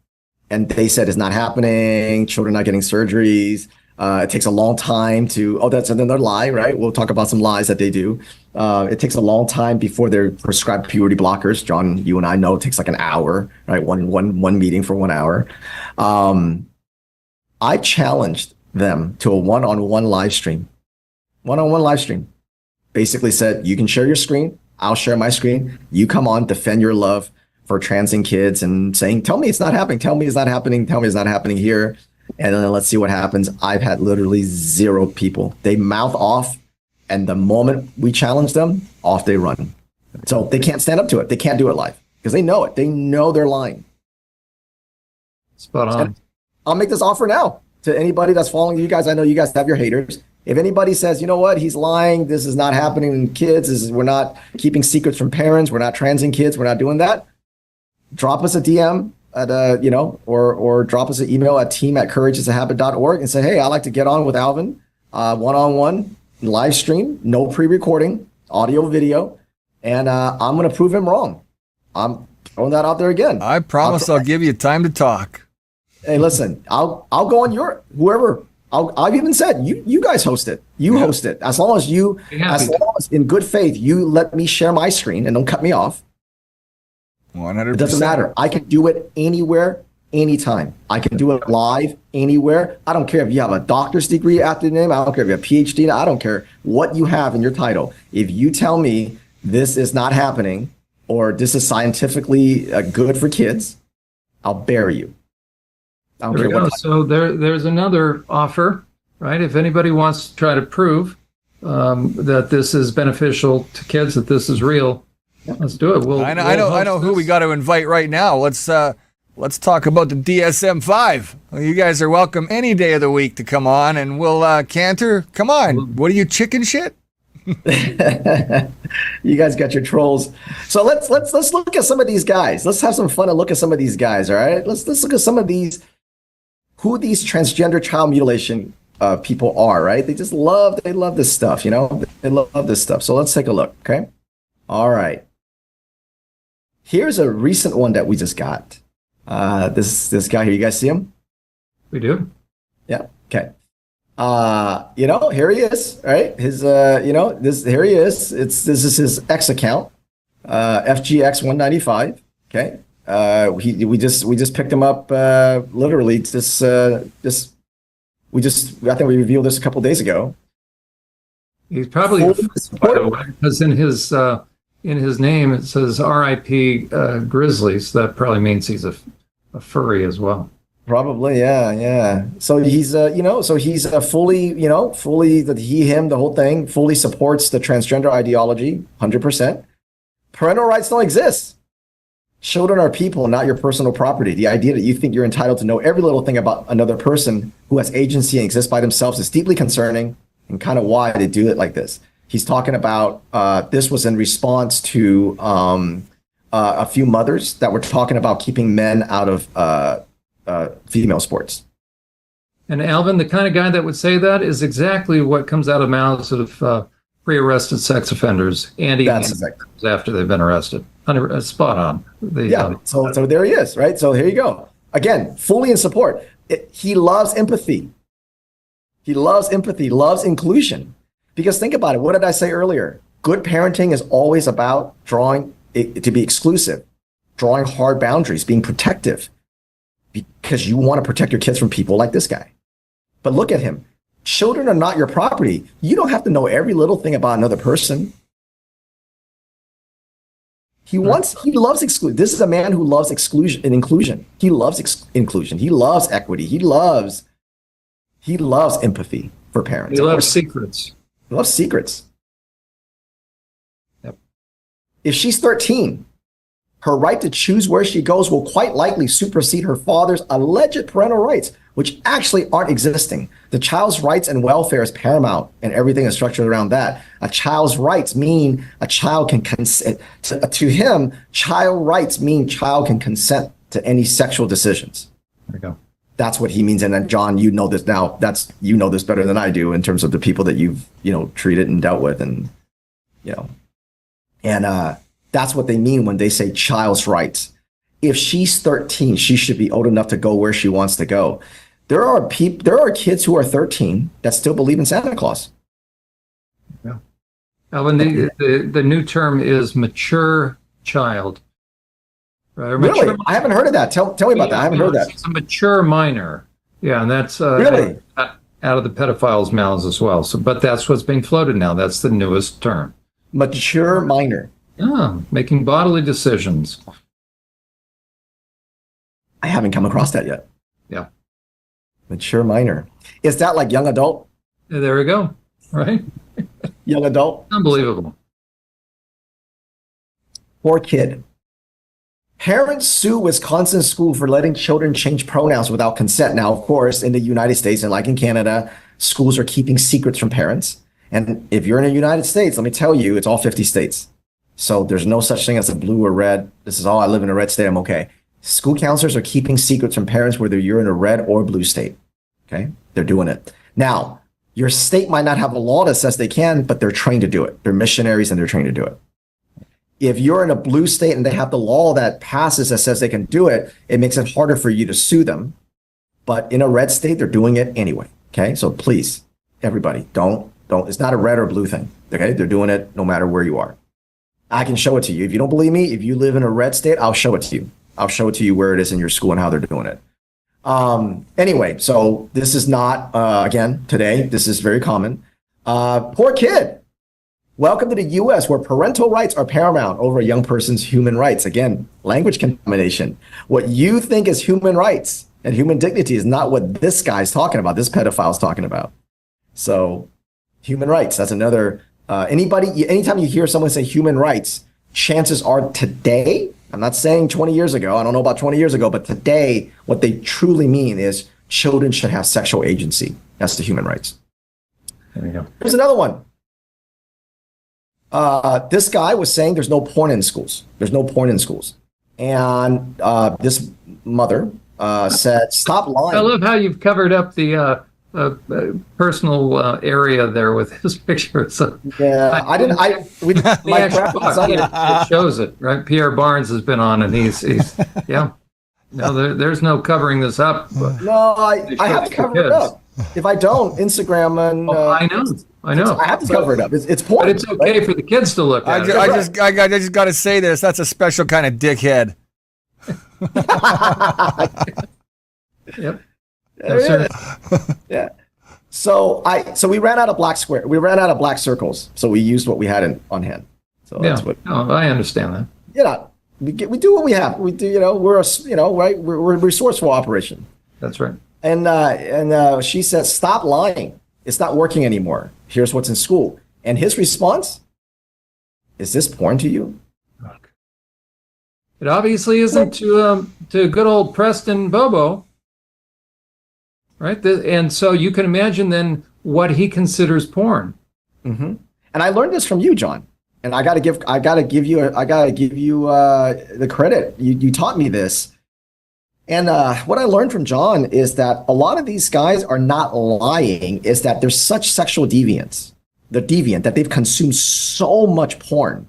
and they said it's not happening, children not getting surgeries, it takes a long time to, that's another lie, right? We'll talk about some lies that they do. It takes a long time before they're prescribed puberty blockers. John, you and I know it takes like an hour, right? One meeting for 1 hour. I challenged them to a one-on-one live stream. One-on-one live stream. Basically said, you can share your screen. I'll share my screen. You come on, defend your love for trans and kids and saying, tell me it's not happening. Tell me it's not happening. Tell me it's not happening here. And then let's see what happens. I've had literally 0 people. They mouth off. And the moment we challenge them, off they run. So they can't stand up to it. They can't do it live because they know it. They know they're lying. Spot on. And I'll make this offer now to anybody that's following you guys. I know you guys have your haters. If anybody says, you know what, he's lying, this is not happening in kids, we're not keeping secrets from parents, we're not transing kids, we're not doing that, drop us a DM at or drop us an email at team@courageisahabit.org and say, hey, I'd like to get on with Alvin, one-on-one, live stream, no pre-recording, audio, video, and I'm going to prove him wrong. I'm throwing that out there again. I promise I'll give you time to talk. Hey, listen, I'll go on your whoever. I've even said you guys host it. You host it as long as in good faith you let me share my screen and don't cut me off. 100%. It doesn't matter. I can do it anywhere, anytime. I can do it live anywhere. I don't care if you have a doctor's degree after your name. I don't care if you have a PhD. I don't care what you have in your title. If you tell me this is not happening or this is scientifically good for kids, I'll bury you. I don't There we care go. what. So there's another offer, right? If anybody wants to try to prove that this is beneficial to kids, that this is real, let's do it. I know who we got to invite right now. Let's talk about the DSM-5. Well, you guys are welcome any day of the week to come on, and we'll canter. Come on, what are you, chicken shit? You guys got your trolls. So let's look at some of these guys. Let's have some fun and look at some of these guys. All right, let's look at some of these. Who these transgender child mutilation people are, right? They love this stuff, They love this stuff. So let's take a look, okay? All right. Here's a recent one that we just got. This guy here, you guys see him? We do. Yeah. Okay. Here he is, right? His, here he is. This is his X account, FGX 195. Okay. We just picked him up, literally I think we revealed this a couple days ago. He's probably, by the way, because in his name it says R.I.P. Grizzlies. That probably means he's a furry as well. Probably, yeah. So he's, he's fully, the whole thing, fully supports the transgender ideology, 100%. Parental rights don't exist. Children are people, not your personal property. The idea that you think you're entitled to know every little thing about another person who has agency and exists by themselves is deeply concerning and kind of why they do it like this. He's talking about, this was in response to a few mothers that were talking about keeping men out of female sports. And Alvin, the kind of guy that would say that is exactly what comes out of mouths of pre-arrested sex offenders and even after they've been arrested. Spot on. So there he is, right? So here you go. Again, fully in support. He loves empathy. He loves empathy, loves inclusion. Because think about it. What did I say earlier? Good parenting is always about drawing it to be exclusive, drawing hard boundaries, being protective, because you want to protect your kids from people like this guy. But look at him. Children are not your property. You don't have to know every little thing about another person. He loves exclusion. This is a man who loves exclusion and inclusion. He loves inclusion. He loves equity. He loves empathy for parents. He loves secrets. He loves secrets. Yep. If she's 13, her right to choose where she goes will quite likely supersede her father's alleged parental rights, which actually aren't existing. The child's rights and welfare is paramount, and everything is structured around that. A child's rights mean a child can consent. To him, child rights mean child can consent to any sexual decisions. There we go. That's what he means. And then, John, you know this now. You know this better than I do in terms of the people that you've treated and dealt with, and that's what they mean when they say child's rights. If she's 13, she should be old enough to go where she wants to go. There are kids who are 13 that still believe in Santa Claus. Yeah. Alvin, the new term is mature child. Right? Or Really? mature, I haven't heard of that. Tell me about that. I haven't heard that. it's a mature minor. Yeah, and that's Really? out of the pedophiles' mouths as well. So, but that's what's being floated now. That's the newest term. Mature minor. Yeah, making bodily decisions. I haven't come across that yet. Yeah. Mature minor. Is that like young adult? There we go. Right? Young adult? Unbelievable. Poor kid. Parents sue Wisconsin school for letting children change pronouns without consent. Now, of course, in the United States and like in Canada, schools are keeping secrets from parents. And if you're in the United States, let me tell you, it's all 50 states. So there's no such thing as a blue or red. This is all, I live in a red state, I'm okay. School counselors are keeping secrets from parents whether you're in a red or blue state. Okay? They're doing it. Now, your state might not have a law that says they can, but they're trained to do it. They're missionaries and they're trained to do it. If you're in a blue state and they have the law that passes that says they can do it, it makes it harder for you to sue them. But in a red state, they're doing it anyway. Okay? So please, everybody, don't, it's not a red or blue thing. Okay? They're doing it no matter where you are. I can show it to you. If you don't believe me, if you live in a red state, I'll show it to you. I'll show it to you where it is in your school and how they're doing it. Anyway, so this is not, again, today, this is very common. Poor kid. Welcome to the US where parental rights are paramount over a young person's human rights. Again, language contamination. What you think is human rights and human dignity is not what this guy's talking about, this pedophile's talking about. So human rights, that's another, anytime you hear someone say human rights, chances are today, I'm not saying 20 years ago, I don't know about 20 years ago, but today, what they truly mean is children should have sexual agency. That's the human rights. There you go. Here's another one. This guy was saying there's no porn in schools. There's no porn in schools. And this mother said, stop lying. I love how you've covered up the personal area there with his picture. So yeah, it shows it, right? Pierre Barnes has been on and he's yeah. No, there's no covering this up. No, I have to cover it up. If I don't, Instagram and I know. I have to cover it up. It's porn. But it's okay for the kids to look at it. I just got to say this. That's a special kind of dickhead. Yep. Yeah. So we ran out of black square. We ran out of black circles. So we used what we had on hand. So that's what. No, I understand that. We do what we have. We do. We're right. We're a resourceful operation. That's right. And she says, stop lying. It's not working anymore. Here's what's in school. And his response, is this porn to you? It obviously isn't to good old Preston Bobo, right? And so you can imagine then what he considers porn. Mm-hmm. And I learned this from you, John. And I got to give you the credit. You taught me this. And what I learned from John is that a lot of these guys are not lying, is that there's such sexual deviance. They're deviant, that they've consumed so much porn.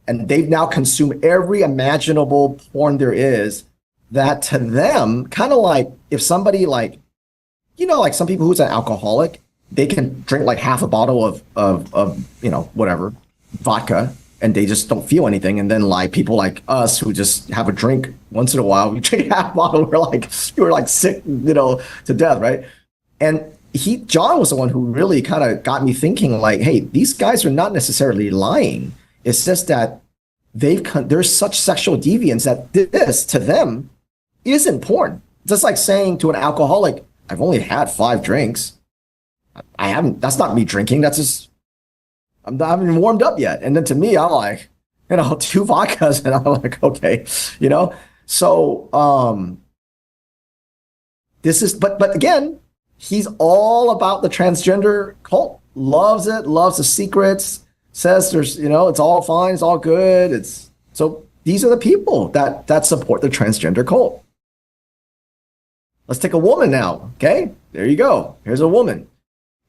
And they've now consumed every imaginable porn there is, that to them, kind of like if somebody like some people who's an alcoholic, they can drink like half a bottle of whatever, vodka, and they just don't feel anything. And then like people like us who just have a drink once in a while, we drink half a bottle, we're like sick, to death, right? And John was the one who really kind of got me thinking like, hey, these guys are not necessarily lying. It's just that there's such sexual deviance that this to them isn't porn. Just like saying to an alcoholic, I've only had 5 drinks. That's not me drinking. That's just, I haven't even warmed up yet. And then to me, I'm like, 2 vodkas, and I'm like, okay, So this is, but again, he's all about the transgender cult. Loves it, loves the secrets, says there's, it's all fine, it's all good. So these are the people that support the transgender cult. Let's take a woman now, okay? There you go. Here's a woman.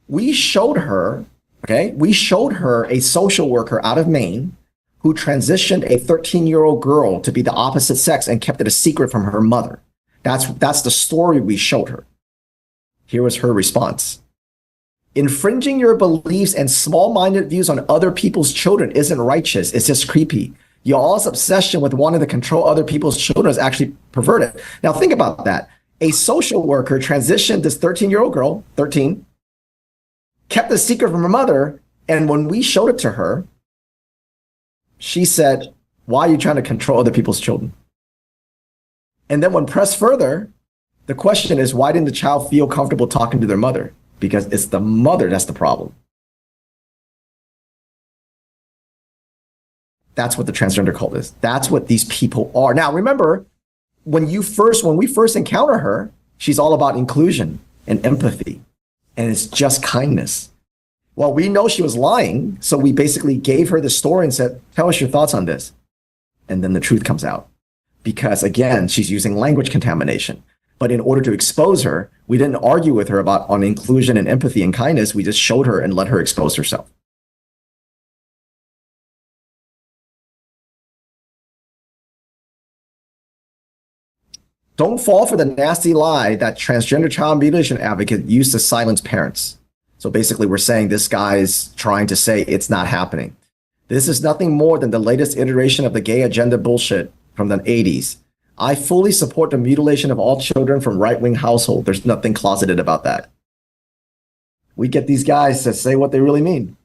We showed her a social worker out of Maine who transitioned a 13-year-old girl to be the opposite sex and kept it a secret from her mother. That's the story we showed her. Here was her response. Infringing your beliefs and small-minded views on other people's children isn't righteous. It's just creepy. Y'all's obsession with wanting to control other people's children is actually perverted. Now think about that. A social worker transitioned this 13-year-old girl, 13, kept the secret from her mother, and when we showed it to her, she said, "Why are you trying to control other people's children?" And then when pressed further, the question is, why didn't the child feel comfortable talking to their mother? Because it's the mother that's the problem. That's what the transgender cult is. That's what these people are. Now, remember, when we first encounter her, she's all about inclusion and empathy, and it's just kindness. Well, we know she was lying, so we basically gave her the story and said, "Tell us your thoughts on this." And then the truth comes out. Because again, she's using language contamination. But in order to expose her, we didn't argue with her on inclusion and empathy and kindness. We just showed her and let her expose herself. Don't fall for the nasty lie that transgender child mutilation advocate used to silence parents. So basically, we're saying this guy's trying to say it's not happening. This is nothing more than the latest iteration of the gay agenda bullshit from the 80s. I fully support the mutilation of all children from right-wing households. There's nothing closeted about that. We get these guys to say what they really mean.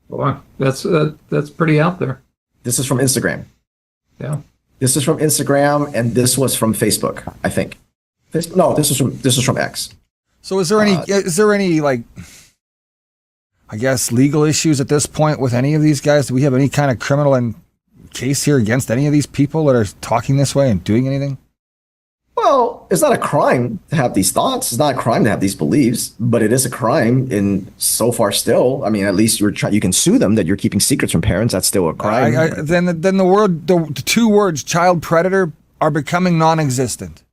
Boy, that's pretty out there. This is from Instagram. Yeah. This is from Instagram, and this was from Facebook, I think. This is from X. So is there any like, I guess, legal issues at this point with any of these guys? Do we have any kind of criminal case here against any of these people that are talking this way and doing anything? Well, it's not a crime to have these thoughts. It's not a crime to have these beliefs, but it is a crime in so far still. I mean, at least you can sue them that you're keeping secrets from parents. That's still a crime. Then the two words child predator are becoming non-existent.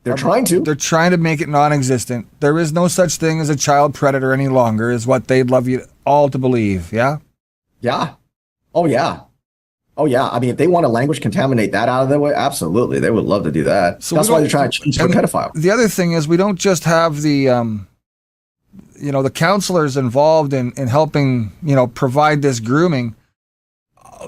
They're trying to. They're trying to make it non-existent. There is no such thing as a child predator any longer, is what they'd love you all to believe. Yeah? Yeah. Oh, yeah. Oh, yeah. I mean, if they want to language contaminate that out of their way, absolutely. They would love to do that. So that's why they're trying to change for pedophile. The other thing is we don't just have the, the counselors involved in helping, provide this grooming.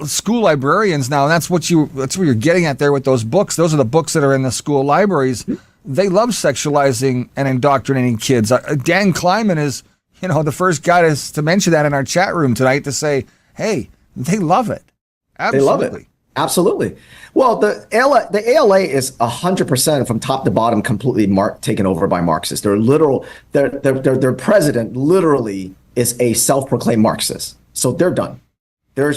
School librarians now, and that's what you're getting at there with those books. Those are the books that are in the school libraries. They love sexualizing and indoctrinating kids. Dan Kleiman is, the first guy to mention that in our chat room tonight, to say, hey, they love it. Absolutely. They love it. Absolutely. Well, the ALA is 100% from top to bottom completely taken over by Marxists. Their president literally is a self-proclaimed Marxist. So they're done. They're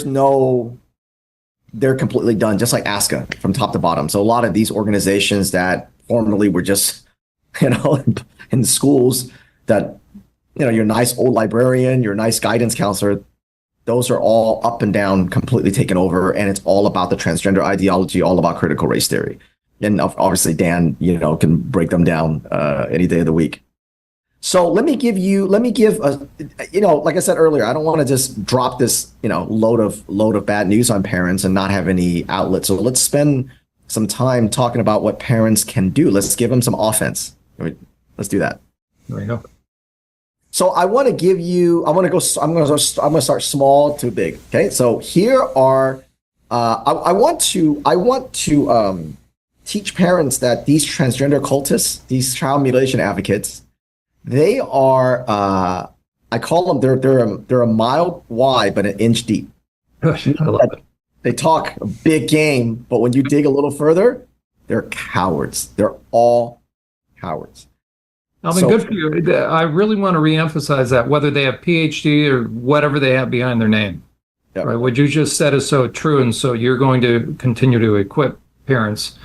completely done, just like ASCA from top to bottom. So a lot of these organizations that formerly were just, in schools that, your nice old librarian, your nice guidance counselor, those are all up and down, completely taken over. And it's all about the transgender ideology, all about critical race theory. And obviously Dan, can break them down any day of the week. So let me give like I said earlier, I don't want to just drop this, load of bad news on parents and not have any outlet. So let's spend some time talking about what parents can do. Let's give them some offense. Let's do that. There you go. So I'm going to start small to big. Okay. So here are, I want to teach parents that these transgender cultists, these child mutilation advocates, they are, I call them, they're a mile wide, but an inch deep. Gosh, I love it. They talk a big game, but when you dig a little further, they're cowards. They're all cowards. Good for you. I really want to reemphasize that, whether they have PhD or whatever they have behind their name. Yep. Right? What you just said is so true, and so you're going to continue to equip parents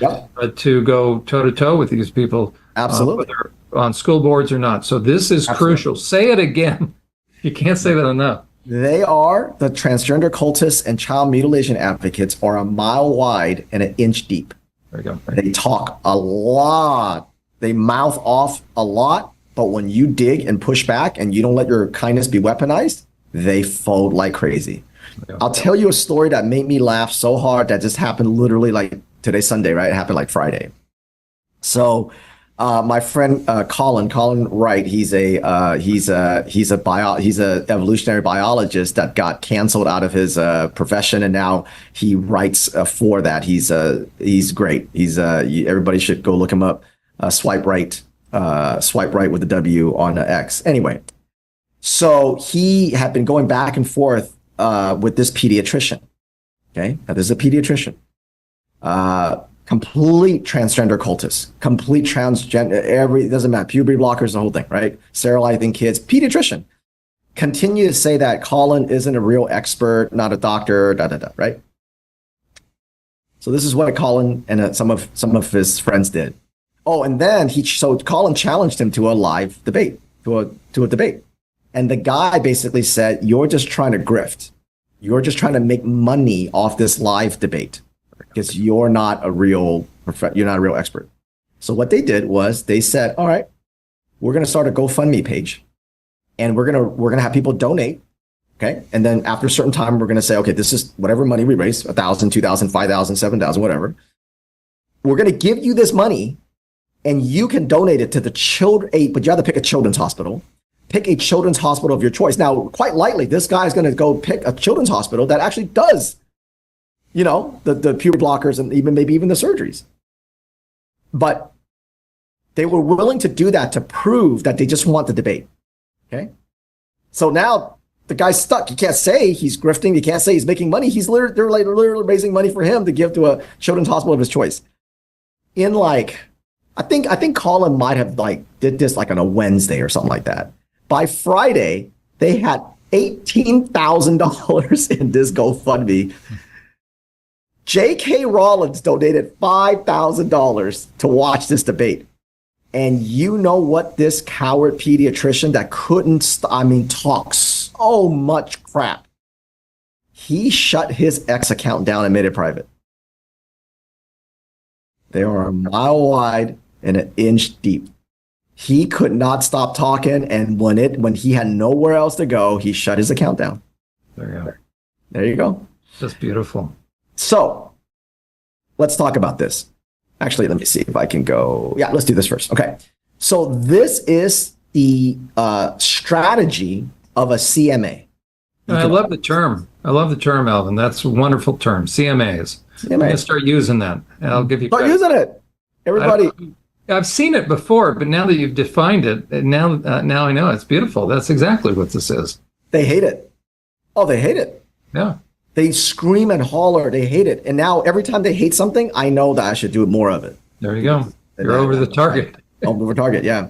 to go toe-to-toe with these people. Absolutely. Whether on school boards or not. So this is crucial. Say it again. You can't say that enough. They are, the transgender cultists and child mutilation advocates are a mile wide and an inch deep. There you go. They talk a lot. They mouth off a lot, but when you dig and push back and you don't let your kindness be weaponized, they fold like crazy. I'll tell you a story that made me laugh so hard that just happened literally like today's Sunday, right? It happened like Friday. So My friend Colin Wright. He's a evolutionary biologist that got canceled out of his profession, and now he writes for that. He's great. Everybody should go look him up. Swipe right with the W on X. Anyway, so he had been going back and forth with this pediatrician. Okay, now this is a pediatrician. Complete transgender cultist, complete transgender, it doesn't matter, puberty blockers, the whole thing, right? Sterilizing kids, pediatrician. Continue to say that Colin isn't a real expert, not a doctor, right? So this is what Colin and some of his friends did. Oh, and then Colin challenged him to a live debate, to a debate. And the guy basically said, you're just trying to grift. You're just trying to make money off this live debate, because you're not a real expert. So what they did was they said, all right, we're going to start a GoFundMe page, and we're going to have people donate. Okay. And then after a certain time, we're going to say, okay, this is whatever money we raise, 1,000, 2,000, 5,000, 7,000, whatever. We're going to give you this money, and you can donate it to the children, but you have to pick a children's hospital. Pick a children's hospital of your choice. Now, quite likely, this guy's going to go pick a children's hospital that actually does the puberty blockers and maybe even the surgeries. But they were willing to do that to prove that they just want the debate. Okay. So now the guy's stuck. You can't say he's grifting. You can't say he's making money. They're literally raising money for him to give to a children's hospital of his choice. I think Colin might have did this on a Wednesday or something like that. By Friday, they had $18,000 in this GoFundMe. J.K. Rowling donated $5,000 to watch this debate. And you know what? This coward pediatrician that couldn't, talk so much crap, he shut his X account down and made it private. They are a mile wide and an inch deep. He could not stop talking, and when he had nowhere else to go, he shut his account down. There you go. That's beautiful. So let's talk about this. Actually, let me see if I can go. Yeah, let's do this first. Okay. So this is the strategy of a CMA. I love the term. Alvin. That's a wonderful term. CMAs. I'm going to start using that. I'll give you credit. Start using it. Everybody. I've seen it before, but now that you've defined it, now I know it's beautiful. That's exactly what this is. They hate it. Oh, they hate it. Yeah. They scream and holler. They hate it. And now every time they hate something, I know that I should do more of it. There you go. You're over the target. Over target, yeah.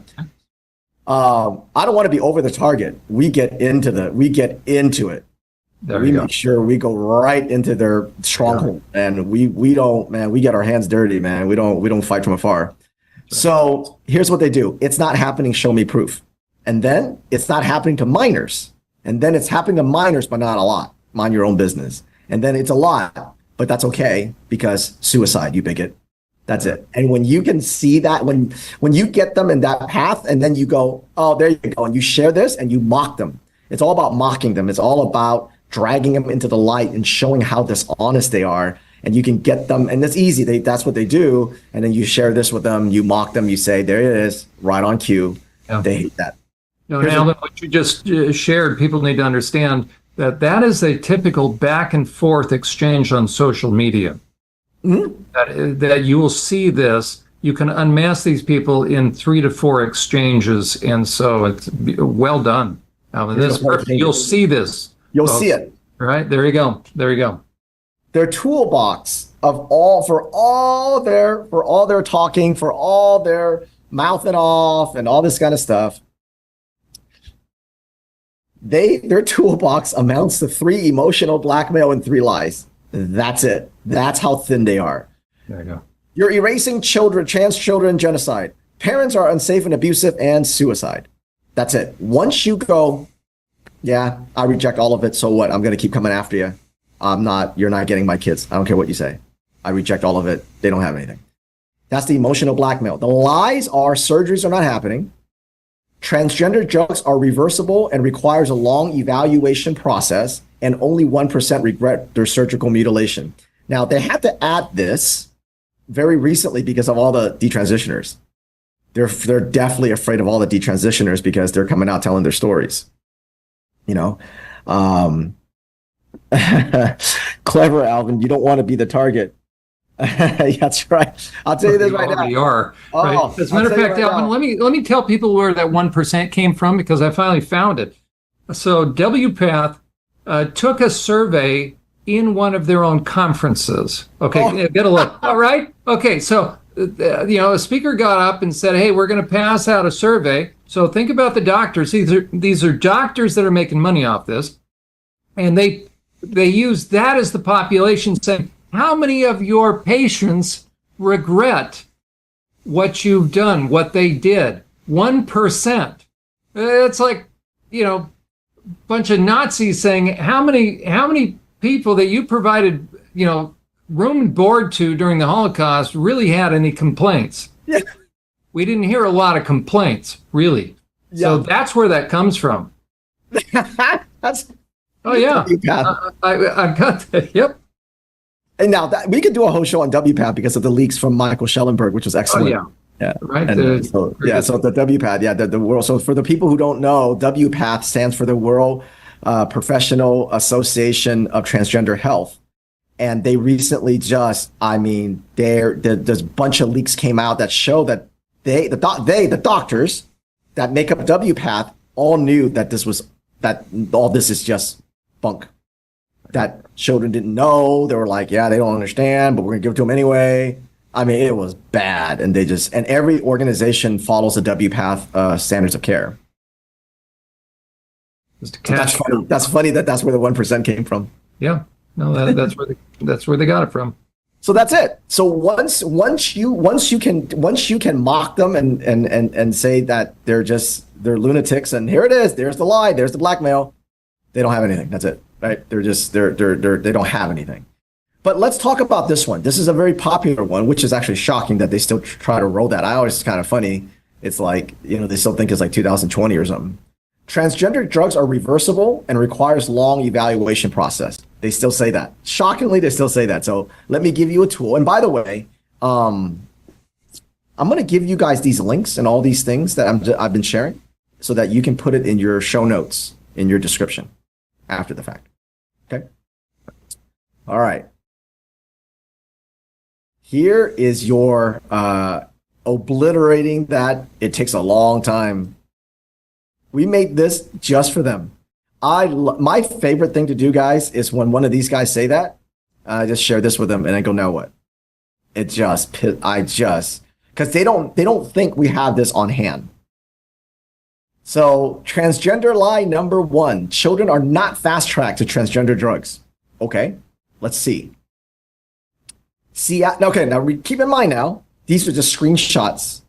I don't want to be over the target. We get into it. We make sure we go right into their stronghold, and we don't, man. We get our hands dirty, man. We don't fight from afar. So here's what they do. It's not happening. Show me proof. And then it's not happening to minors. And then it's happening to minors, but not a lot. Mind your own business. And then it's a lot, but that's okay, because suicide, you bigot. That's it. And when you can see that, when you get them in that path, and then you go, oh, there you go, and you share this and you mock them. It's all about mocking them. It's all about dragging them into the light and showing how dishonest they are. And you can get them, and it's easy. That's what they do. And then you share this with them, you mock them, you say, there it is, right on cue. Yeah. They hate that. Alvin, what you just shared, people need to understand that is a typical back and forth exchange on social media. Mm-hmm. That you will see this. You can unmask these people in 3 to 4 exchanges. And so it's well done, Alvin. You'll see this. You'll see it. All right. There you go. Their toolbox for all their talking, for all their mouthing off and all this kind of stuff. Their toolbox amounts to 3 emotional blackmail and 3 lies. That's it. That's how thin they are. There you go. You're erasing children, trans children, genocide. Parents are unsafe and abusive, and suicide. That's it. Once you go, yeah, I reject all of it. So what? I'm going to keep coming after you. You're not getting my kids. I don't care what you say. I reject all of it. They don't have anything. That's the emotional blackmail. The lies are surgeries are not happening. Transgender drugs are reversible and requires a long evaluation process, and only 1% regret their surgical mutilation. Now, they had to add this very recently because of all the detransitioners. they're definitely afraid of all the detransitioners because they're coming out telling their stories. You know, clever Alvin. You don't want to be the target. That's right. I'll tell you this right now. already are. Oh, Right? As a matter of fact, Alvin, let me tell people where that 1% came from, because I finally found it. So WPATH took a survey in one of their own conferences. Okay, get a look. All right. Okay, so a speaker got up and said, "Hey, we're going to pass out a survey." So think about the doctors. These are doctors that are making money off this, and they use that as the population, saying, how many of your patients regret what you've done, what they did? 1%. It's like, a bunch of Nazis saying, how many people that you provided, room and board to during the Holocaust really had any complaints? Yeah. We didn't hear a lot of complaints, really. Yeah. So that's where that comes from. That's oh yeah, I got that. Yep. And now we could do a whole show on WPATH because of the leaks from Michael Schellenberg, which was excellent. Oh, yeah. Right. And so the WPATH, the world. So for the people who don't know, WPATH stands for the World Professional Association of Transgender Health. And they recently there's a bunch of leaks came out that show that the doctors that make up WPATH all knew that all this is just bunk. That children didn't know. They were like, yeah, they don't understand, but we're gonna give it to them anyway. I mean, it was bad, and every organization follows the WPATH standards of care. So that's funny. That's funny that's where the 1% came from. Yeah, no, that's where they got it from. So that's it. So once you can mock them and say that they're lunatics, and here it is, there's the lie, there's the blackmail. They don't have anything. That's it. Right? They don't have anything. But let's talk about this one. This is a very popular one, which is actually shocking that they still try to roll that. I always, it's kind of funny. It's like, they still think it's like 2020 or something. Transgender drugs are reversible and requires long evaluation process. They still say that. Shockingly, they still say that. So let me give you a tool. And by the way, I'm going to give you guys these links and all these things that I've been sharing so that you can put it in your show notes, in your description after the fact. Okay. All right. Here is your obliterating that. It takes a long time. We made this just for them. My favorite thing to do, guys, is when one of these guys say that, I just share this with them and I go, now what? Because they don't think we have this on hand. So transgender lie number 1, children are not fast-tracked to transgender drugs. Okay, let's see. Okay, now keep in mind now, these are just screenshots.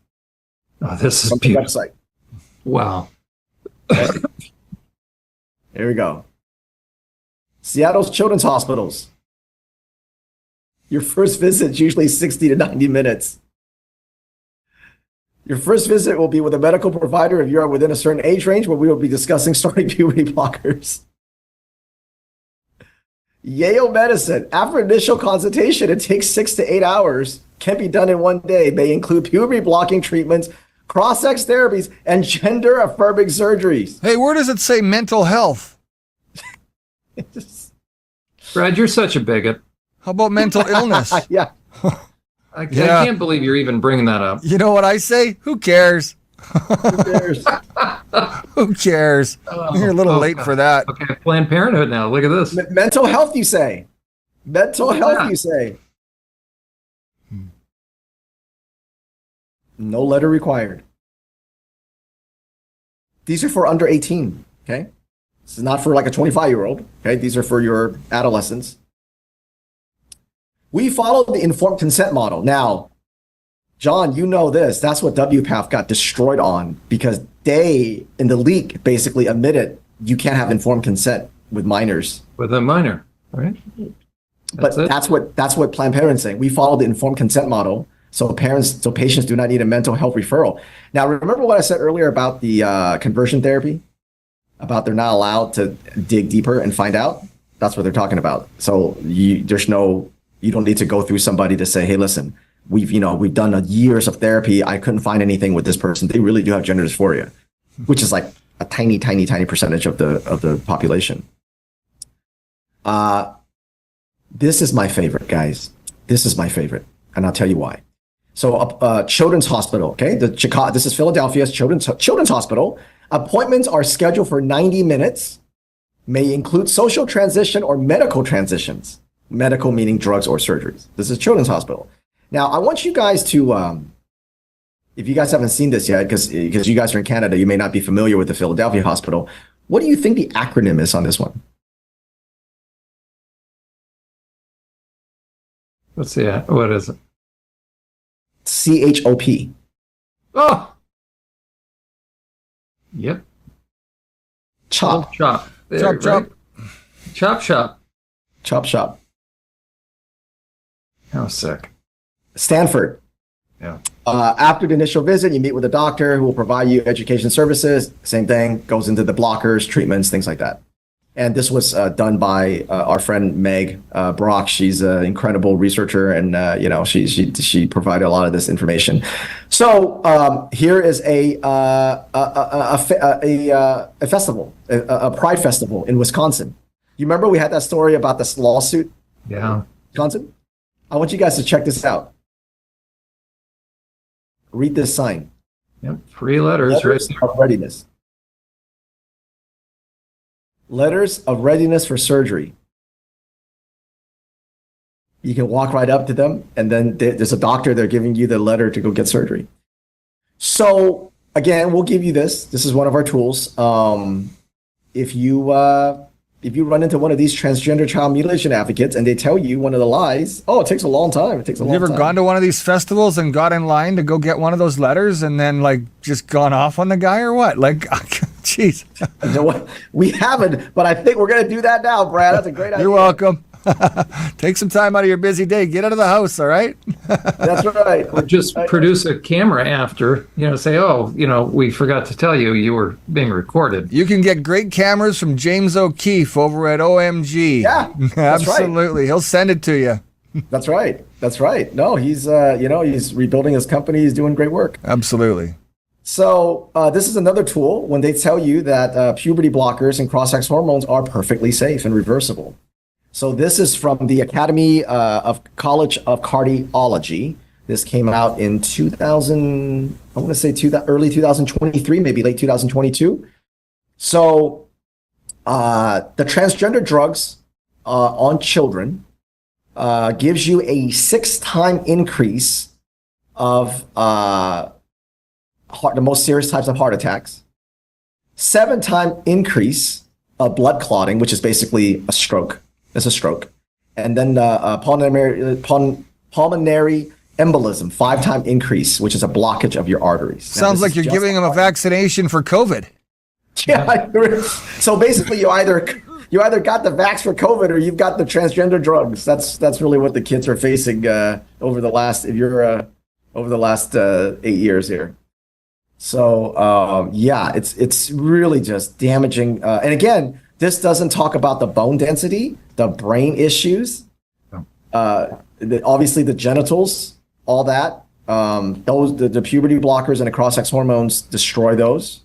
Oh, this is from the website. Wow. Okay. Here we go. Seattle's children's hospitals. Your first visit is usually 60 to 90 minutes. Your first visit will be with a medical provider if you are within a certain age range, where we will be discussing starting puberty blockers. Yale Medicine. After initial consultation, it takes 6 to 8 hours. Can be done in one day. May include puberty blocking treatments, cross-sex therapies, and gender-affirming surgeries. Hey, where does it say mental health? Brad, you're such a bigot. How about mental illness? Yeah. I can't believe you're even bringing that up. You know what I say? Who cares? Who cares? Who cares? You're a little late for that. Okay, Planned Parenthood now. Look at this. Mental health, you say. Mental health, you say. No letter required. These are for under 18, okay? This is not for like a 25-year-old, okay? These are for your adolescents. We follow the informed consent model. Now, John, you know this. That's what WPATH got destroyed on, because they, in the leak, basically admitted you can't have informed consent with minors. With a minor, right? That's what Planned Parenthood is saying. We follow the informed consent model, so patients do not need a mental health referral. Now, remember what I said earlier about the conversion therapy? About they're not allowed to dig deeper and find out? That's what they're talking about. So you don't need to go through somebody to say, hey, listen, we've done years of therapy. I couldn't find anything with this person. They really do have gender dysphoria, which is like a tiny, tiny, tiny percentage of the population. This is my favorite, guys. This is my favorite, and I'll tell you why. So, Children's Hospital, okay? This is Philadelphia's Children's Hospital. Appointments are scheduled for 90 minutes, may include social transition or medical transitions. Medical meaning drugs or surgeries. This is Children's Hospital. Now, I want you guys to, if you guys haven't seen this yet, because you guys are in Canada, you may not be familiar with the Philadelphia Hospital. What do you think the acronym is on this one? Let's see. What is it? CHOP. Oh! Yep. Chop. Chop. There, Chop, chop. right? Chop shop. Chop shop. How sick. Stanford. Yeah. After the initial visit, you meet with a doctor who will provide you education services. Same thing, goes into the blockers, treatments, things like that. And this was done by our friend Meg Brock. She's an incredible researcher, and she provided a lot of this information. So here is a festival, a pride festival in Wisconsin. You remember we had that story about this lawsuit? Yeah. Wisconsin. I want you guys to check this out. Read this sign. Yep. 3 letters right Letters there. of readiness. Letters of readiness for surgery. You can walk right up to them, and then there's a doctor. They're giving you the letter to go get surgery. So again, we'll give you this. This is one of our tools. If you run into one of these transgender child mutilation advocates and they tell you one of the lies, it takes a long time. It takes a long time. You ever gone to one of these festivals and got in line to go get one of those letters and then like just gone off on the guy or what? Like, jeez. We haven't, but I think we're going to do that now, Brad. That's a great idea. You're welcome. Take some time out of your busy day. Get out of the house, all right? That's right. Or just produce a camera after, say, we forgot to tell you were being recorded. You can get great cameras from James O'Keefe over at OMG. Yeah, that's absolutely. Right. He'll send it to you. That's right. That's right. No, he's he's rebuilding his company. He's doing great work. Absolutely. So this is another tool when they tell you that puberty blockers and cross-sex hormones are perfectly safe and reversible. So this is from the Academy of College of Cardiology. This came out in 2000, I want to say early 2023, maybe late 2022. So the transgender drugs on children gives you a 6-time increase of the most serious types of heart attacks, 7-time increase of blood clotting, which is basically a stroke. It's a stroke. And then pulmonary embolism, 5-time increase, which is a blockage of your arteries. Sounds like you're giving them a vaccination for COVID. Yeah. So basically, you either got the vax for COVID or you've got the transgender drugs. That's really what the kids are facing over the last 8 years here. So it's really just damaging. And again, this doesn't talk about the bone density, the brain issues, obviously the genitals, all that. The puberty blockers and the cross-sex hormones destroy those.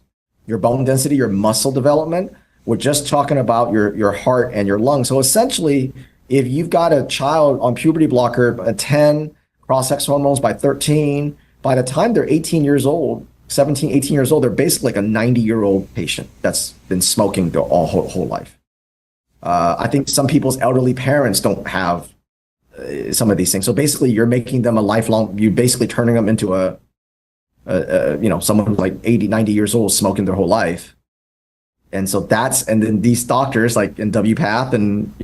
Your bone density, your muscle development. We're just talking about your heart and your lungs. So essentially, if you've got a child on puberty blocker at 10, cross-sex hormones by 13, by the time they're 18 years old, 17, 18 years old, they're basically like a 90-year-old patient that's been smoking their whole life. I think some people's elderly parents don't have some of these things. So basically, you're making them you're basically turning them into someone who's like 80, 90 years old smoking their whole life. And so and then these doctors like in WPATH and,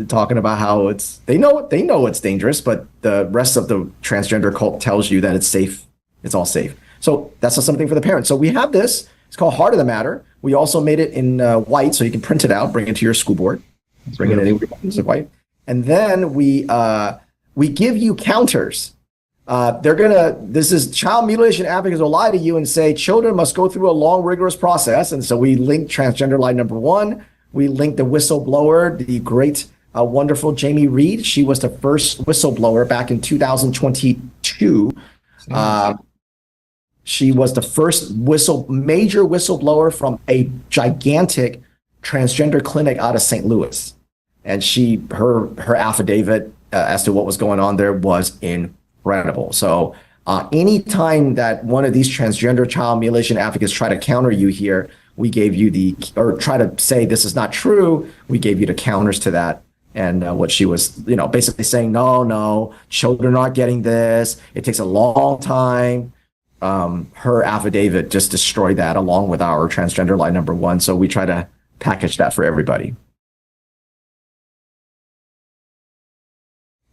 talking about how they know it's dangerous, but the rest of the transgender cult tells you that it's safe. It's all safe. So that's something for the parents. So we have this. It's called Heart of the Matter. We also made it in white, so you can print it out, bring it to your school board, bring it anywhere in white. And then we give you counters. This is child mutilation advocates will lie to you and say children must go through a long, rigorous process. And so we link transgender lie number 1. We link the whistleblower, the great wonderful Jamie Reed. She was the first whistleblower back in 2022. She was the first major whistleblower from a gigantic transgender clinic out of St. Louis. And her affidavit as to what was going on there was incredible. So anytime that one of these transgender child mutilation advocates try to counter you here, we gave you or try to say this is not true, we gave you the counters to that. And what she was, basically saying, no, children are not getting this. It takes a long time. Her affidavit just destroyed that along with our transgender lie number 1. So we try to package that for everybody.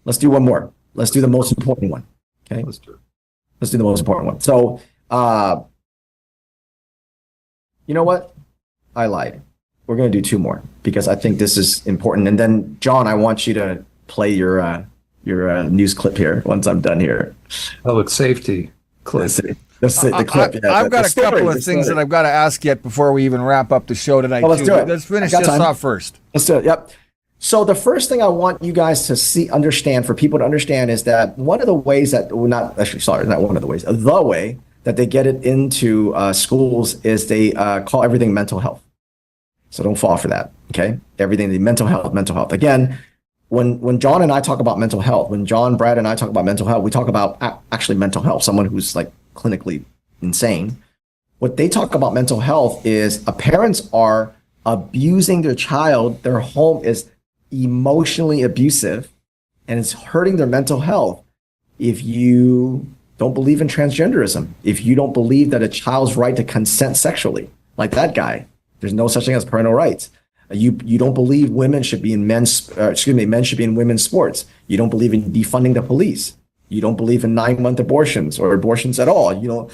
Let's do one more. Let's do the most important one. Okay. Let's do the most important one. So, you know what? I lied. We're going to do 2 more because I think this is important. And then, John, I want you to play your news clip here once I'm done here. Public safety clip. Let's see the clip. I've got a couple of things that I've got to ask yet before we even wrap up the show tonight. Let's do it. Let's finish this off first. Let's do it. Yep. So the first thing I want you guys to understand, for people to understand, is that one of the ways that, the way that they get it into schools is they call everything mental health. So don't fall for that, okay? Everything, the mental health. Again, when John and I talk about mental health, when John, Brad, and I talk about mental health, we talk about actually mental health, someone who's like clinically insane. What they talk about mental health is parents are abusing their child, their home is emotionally abusive, and it's hurting their mental health. If you don't believe in transgenderism, if you don't believe that a child's right to consent sexually, like that guy, there's no such thing as parental rights. You don't believe men should be in men's sports. You don't believe in defunding the police. You don't believe in 9-month abortions or abortions at all. You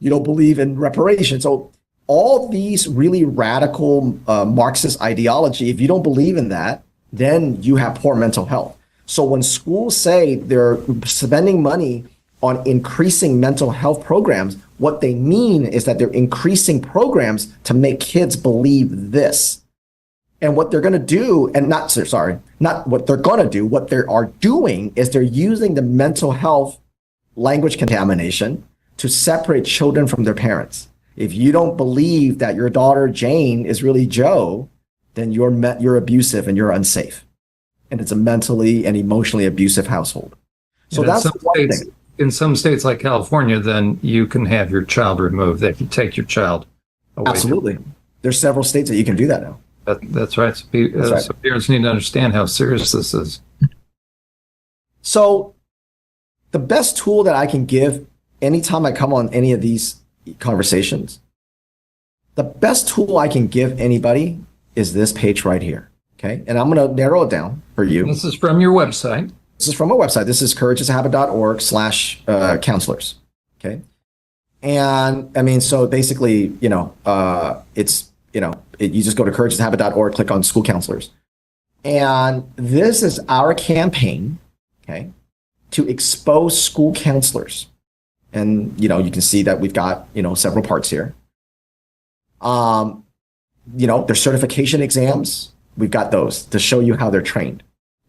don't believe in reparations. So all these really radical Marxist ideology, if you don't believe in that, then you have poor mental health. So when schools say they're spending money on increasing mental health programs, what they mean is that they're increasing programs to make kids believe this. And what they're going to do, what they are doing is they're using the mental health language contamination to separate children from their parents. If you don't believe that your daughter Jane is really Joe, then you're abusive and you're unsafe. And it's a mentally and emotionally abusive household. So that's one thing. In some states like California, then you can have your child removed. They can take your child away. Absolutely. There's several states that you can do that now. That's right. So parents need to understand how serious this is. So the best tool that I can give anytime I come on any of these conversations, the best tool I can give anybody is this page right here. Okay. And I'm going to narrow it down for you. This is from your website. This is from our website. This is courageasahabit.org/counselors. Okay. And I mean, so basically, you just go to courageasahabit.org, click on school counselors. And this is our campaign, okay, to expose school counselors. And, you can see that we've got, several parts here. Their certification exams, we've got those to show you how they're trained.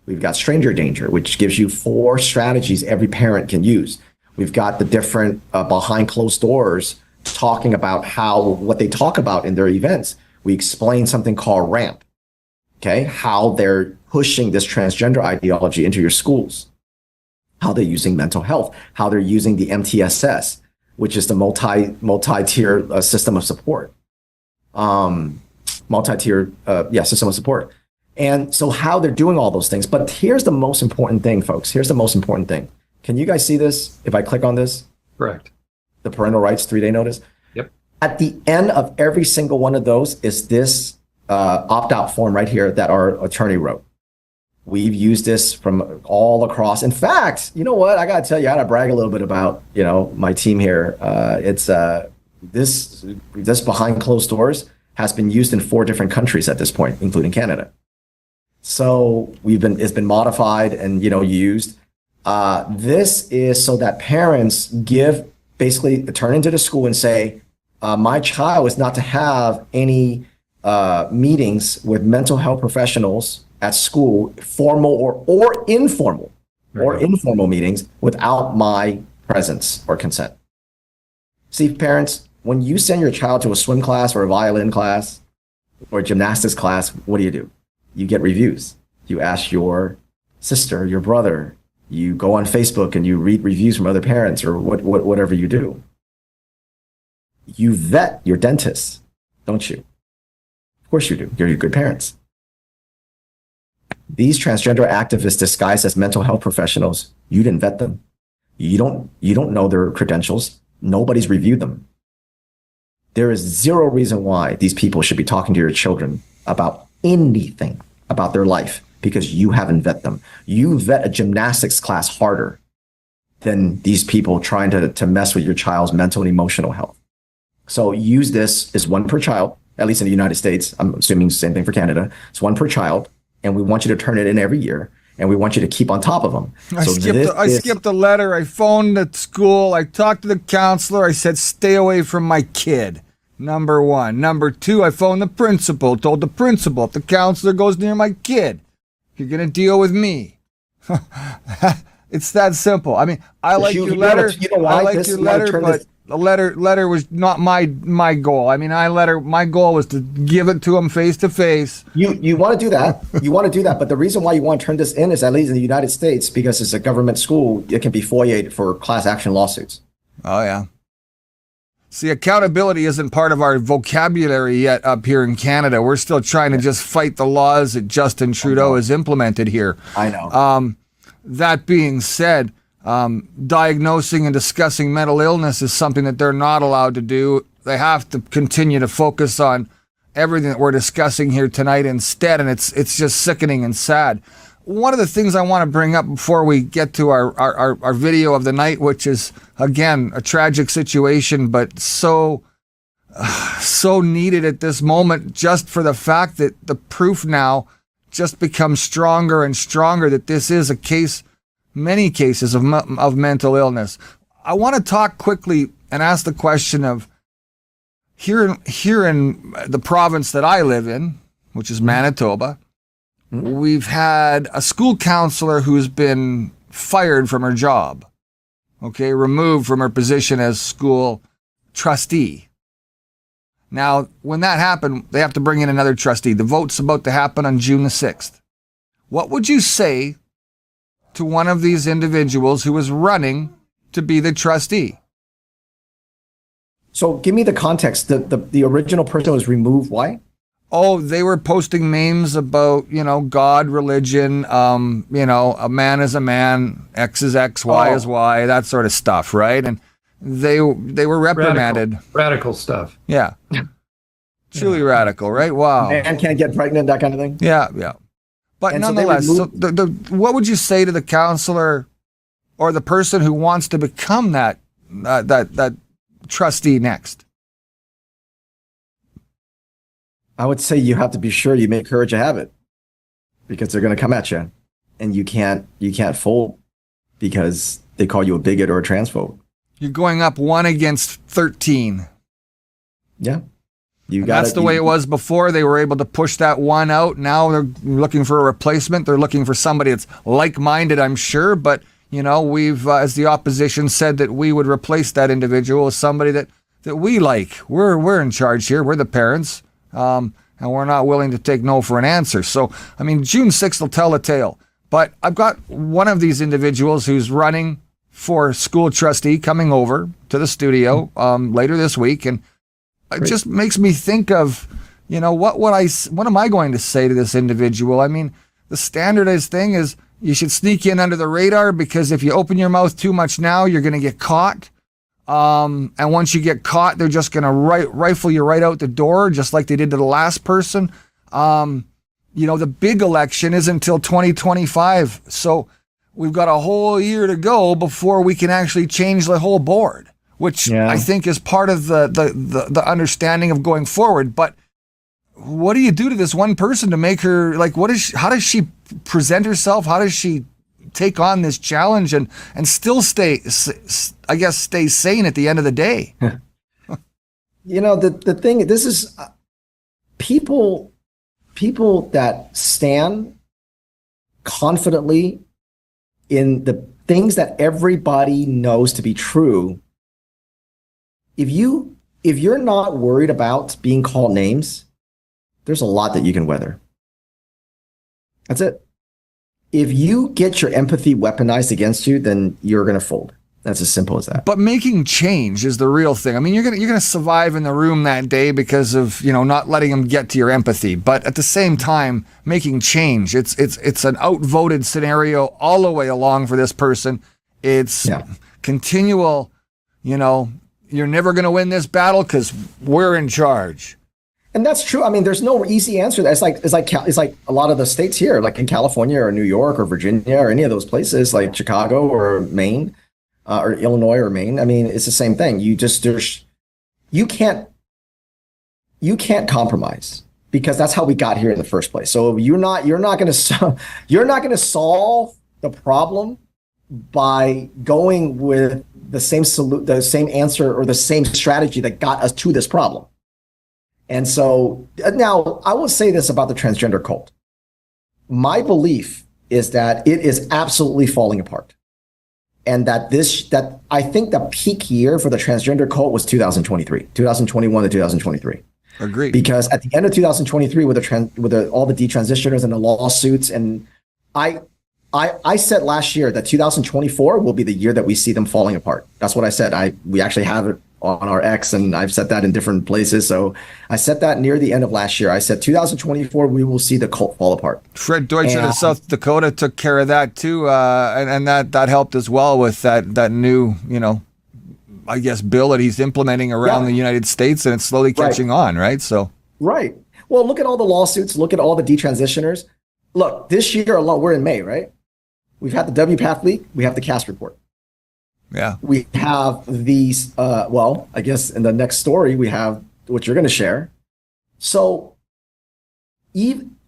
We've got stranger danger, which gives you 4 strategies every parent can use. We've got the different behind closed doors talking about what they talk about in their events. We explain something called RAMP, okay? How they're pushing this transgender ideology into your schools, how they're using mental health, how they're using the MTSS, which is the multi-tier system of support. System of support. And so how they're doing all those things. But here's the most important thing, folks. Here's the most important thing. Can you guys see this? If I click on this? Correct. The parental rights 3-day notice? Yep. At the end of every single one of those is this opt-out form right here that our attorney wrote. We've used this from all across. In fact, you know what? I got to tell you, I got to brag a little bit about, my team here. This behind closed doors has been used in 4 different countries at this point, including Canada. So it's been modified and, used. This is so that parents turn into the school and say, my child is not to have any meetings with mental health professionals at school, formal or informal, informal meetings without my presence or consent. See, parents, when you send your child to a swim class or a violin class or a gymnastics class, what do? You get reviews. You ask your sister, your brother, you go on Facebook and you read reviews from other parents or whatever you do. You vet your dentist, don't you? Of course you do. You're good parents. These transgender activists disguised as mental health professionals, you didn't vet them. You don't know their credentials. Nobody's reviewed them. There is zero reason why these people should be talking to your children about anything about their life because you haven't vet them. You vet a gymnastics class harder than these people trying to mess with your child's mental and emotional health. So use this as one per child, at least in the United States. I'm assuming the same thing for Canada. It's one per child, and we want you to turn it in every year, and we want you to keep on top of them. I skipped a letter. I phoned at school. I talked to the counselor. I said, stay away from my kid. Number one. Number two, I phoned the principal, told the principal, if the counselor goes near my kid, you're going to deal with me. It's that simple. I mean, I like your letter. I like your letter, but the letter was not my goal. I mean, my goal was to give it to him face to face. You want to do that. You want to do that. But the reason why you want to turn this in is, at least in the United States, because it's a government school, it can be FOIA'd for class action lawsuits. Oh, yeah. See, accountability isn't part of our vocabulary yet up here in Canada. We're still trying to just fight the laws that Justin Trudeau has implemented here. I know. That being said, diagnosing and discussing mental illness is something that they're not allowed to do. They have to continue to focus on everything that we're discussing here tonight instead, and it's just sickening and sad. One of the things I want to bring up before we get to our video of the night, which is, again, a tragic situation, but so needed at this moment, just for the fact that the proof now just becomes stronger and stronger that this is a case, many cases of mental illness. I want to talk quickly and ask the question of, here in the province that I live in, which is Manitoba, we've had a school counselor who's been fired from her job, removed from her position as school trustee. Now, when that happened, they have to bring in another trustee. The vote's about to happen on June the 6th. What would you say to one of these individuals who was running to be the trustee? So give me the context. The original person was removed. Why? Oh, they were posting memes about, God, religion, a man is a man, X is X, Y is Y, that sort of stuff, right? And they were reprimanded. Radical stuff. Yeah. Truly radical, right? Wow. Man can't get pregnant, that kind of thing. Yeah. But and nonetheless, what would you say to the counselor or the person who wants to become that trustee next? I would say you have to be sure you make courage a habit, because they're going to come at you, and you can't fold because they call you a bigot or a transphobe. You're going up 1 against 13. Yeah. That's the way it was before. They were able to push that one out. Now they're looking for a replacement. They're looking for somebody that's like-minded, I'm sure. But, we've, as the opposition said, that we would replace that individual with somebody that we like. We're in charge here. We're the parents. And we're not willing to take no for an answer. So, June 6th will tell the tale. But I've got one of these individuals who's running for school trustee coming over to the studio later this week. And it just makes me think of, what am I going to say to this individual? The standardized thing is you should sneak in under the radar, because if you open your mouth too much now, you're going to get caught. And once you get caught, they're just going to rifle you right out the door, just like they did to the last person. The big election isn't until 2025. So we've got a whole year to go before we can actually change the whole board, which I think is part of the understanding of going forward. But what do you do to this one person to make her, how does she present herself? How does she take on this challenge and still stay sane at the end of the day? The thing, this is people that stand confidently in the things that everybody knows to be true, if you're not worried about being called names, there's a lot that you can weather. That's it. If you get your empathy weaponized against you, then you're going to fold. That's as simple as that. But making change is the real thing. I mean, you're gonna survive in the room that day because of, not letting them get to your empathy. But at the same time, making change, it's an outvoted scenario all the way along for this person. It's continual, you're never gonna win this battle because we're in charge. And that's true. I mean, there's no easy answer. It's like a lot of the states here, like in California or New York or Virginia or any of those places, like Chicago or Maine. Or Illinois or Maine. I mean, it's the same thing. You can't compromise because that's how we got here in the first place. So you're not going to solve the problem by going with the same answer or the same strategy that got us to this problem. And so now I will say this about the transgender cult. My belief is that it is absolutely falling apart. And that I think the peak year for the transgender cult was 2021 to 2023. Agreed. Because at the end of 2023, with all the detransitioners and the lawsuits, and I said last year that 2024 will be the year that we see them falling apart. That's what I said. We actually have it on our X, and I've said that in different places. So I said that near the end of last year. I said 2024, we will see the cult fall apart. Fred Deutscher of South Dakota took care of that too, and that helped as well with that new, I guess, bill that he's implementing around the United States, and it's slowly catching on, right? So right. Well, look at all the lawsuits. Look at all the detransitioners. Look, this year alone, we're in May, right? We've had the WPATH leak. We have the CAST report. Yeah. We have these, I guess in the next story, we have what you're going to share. So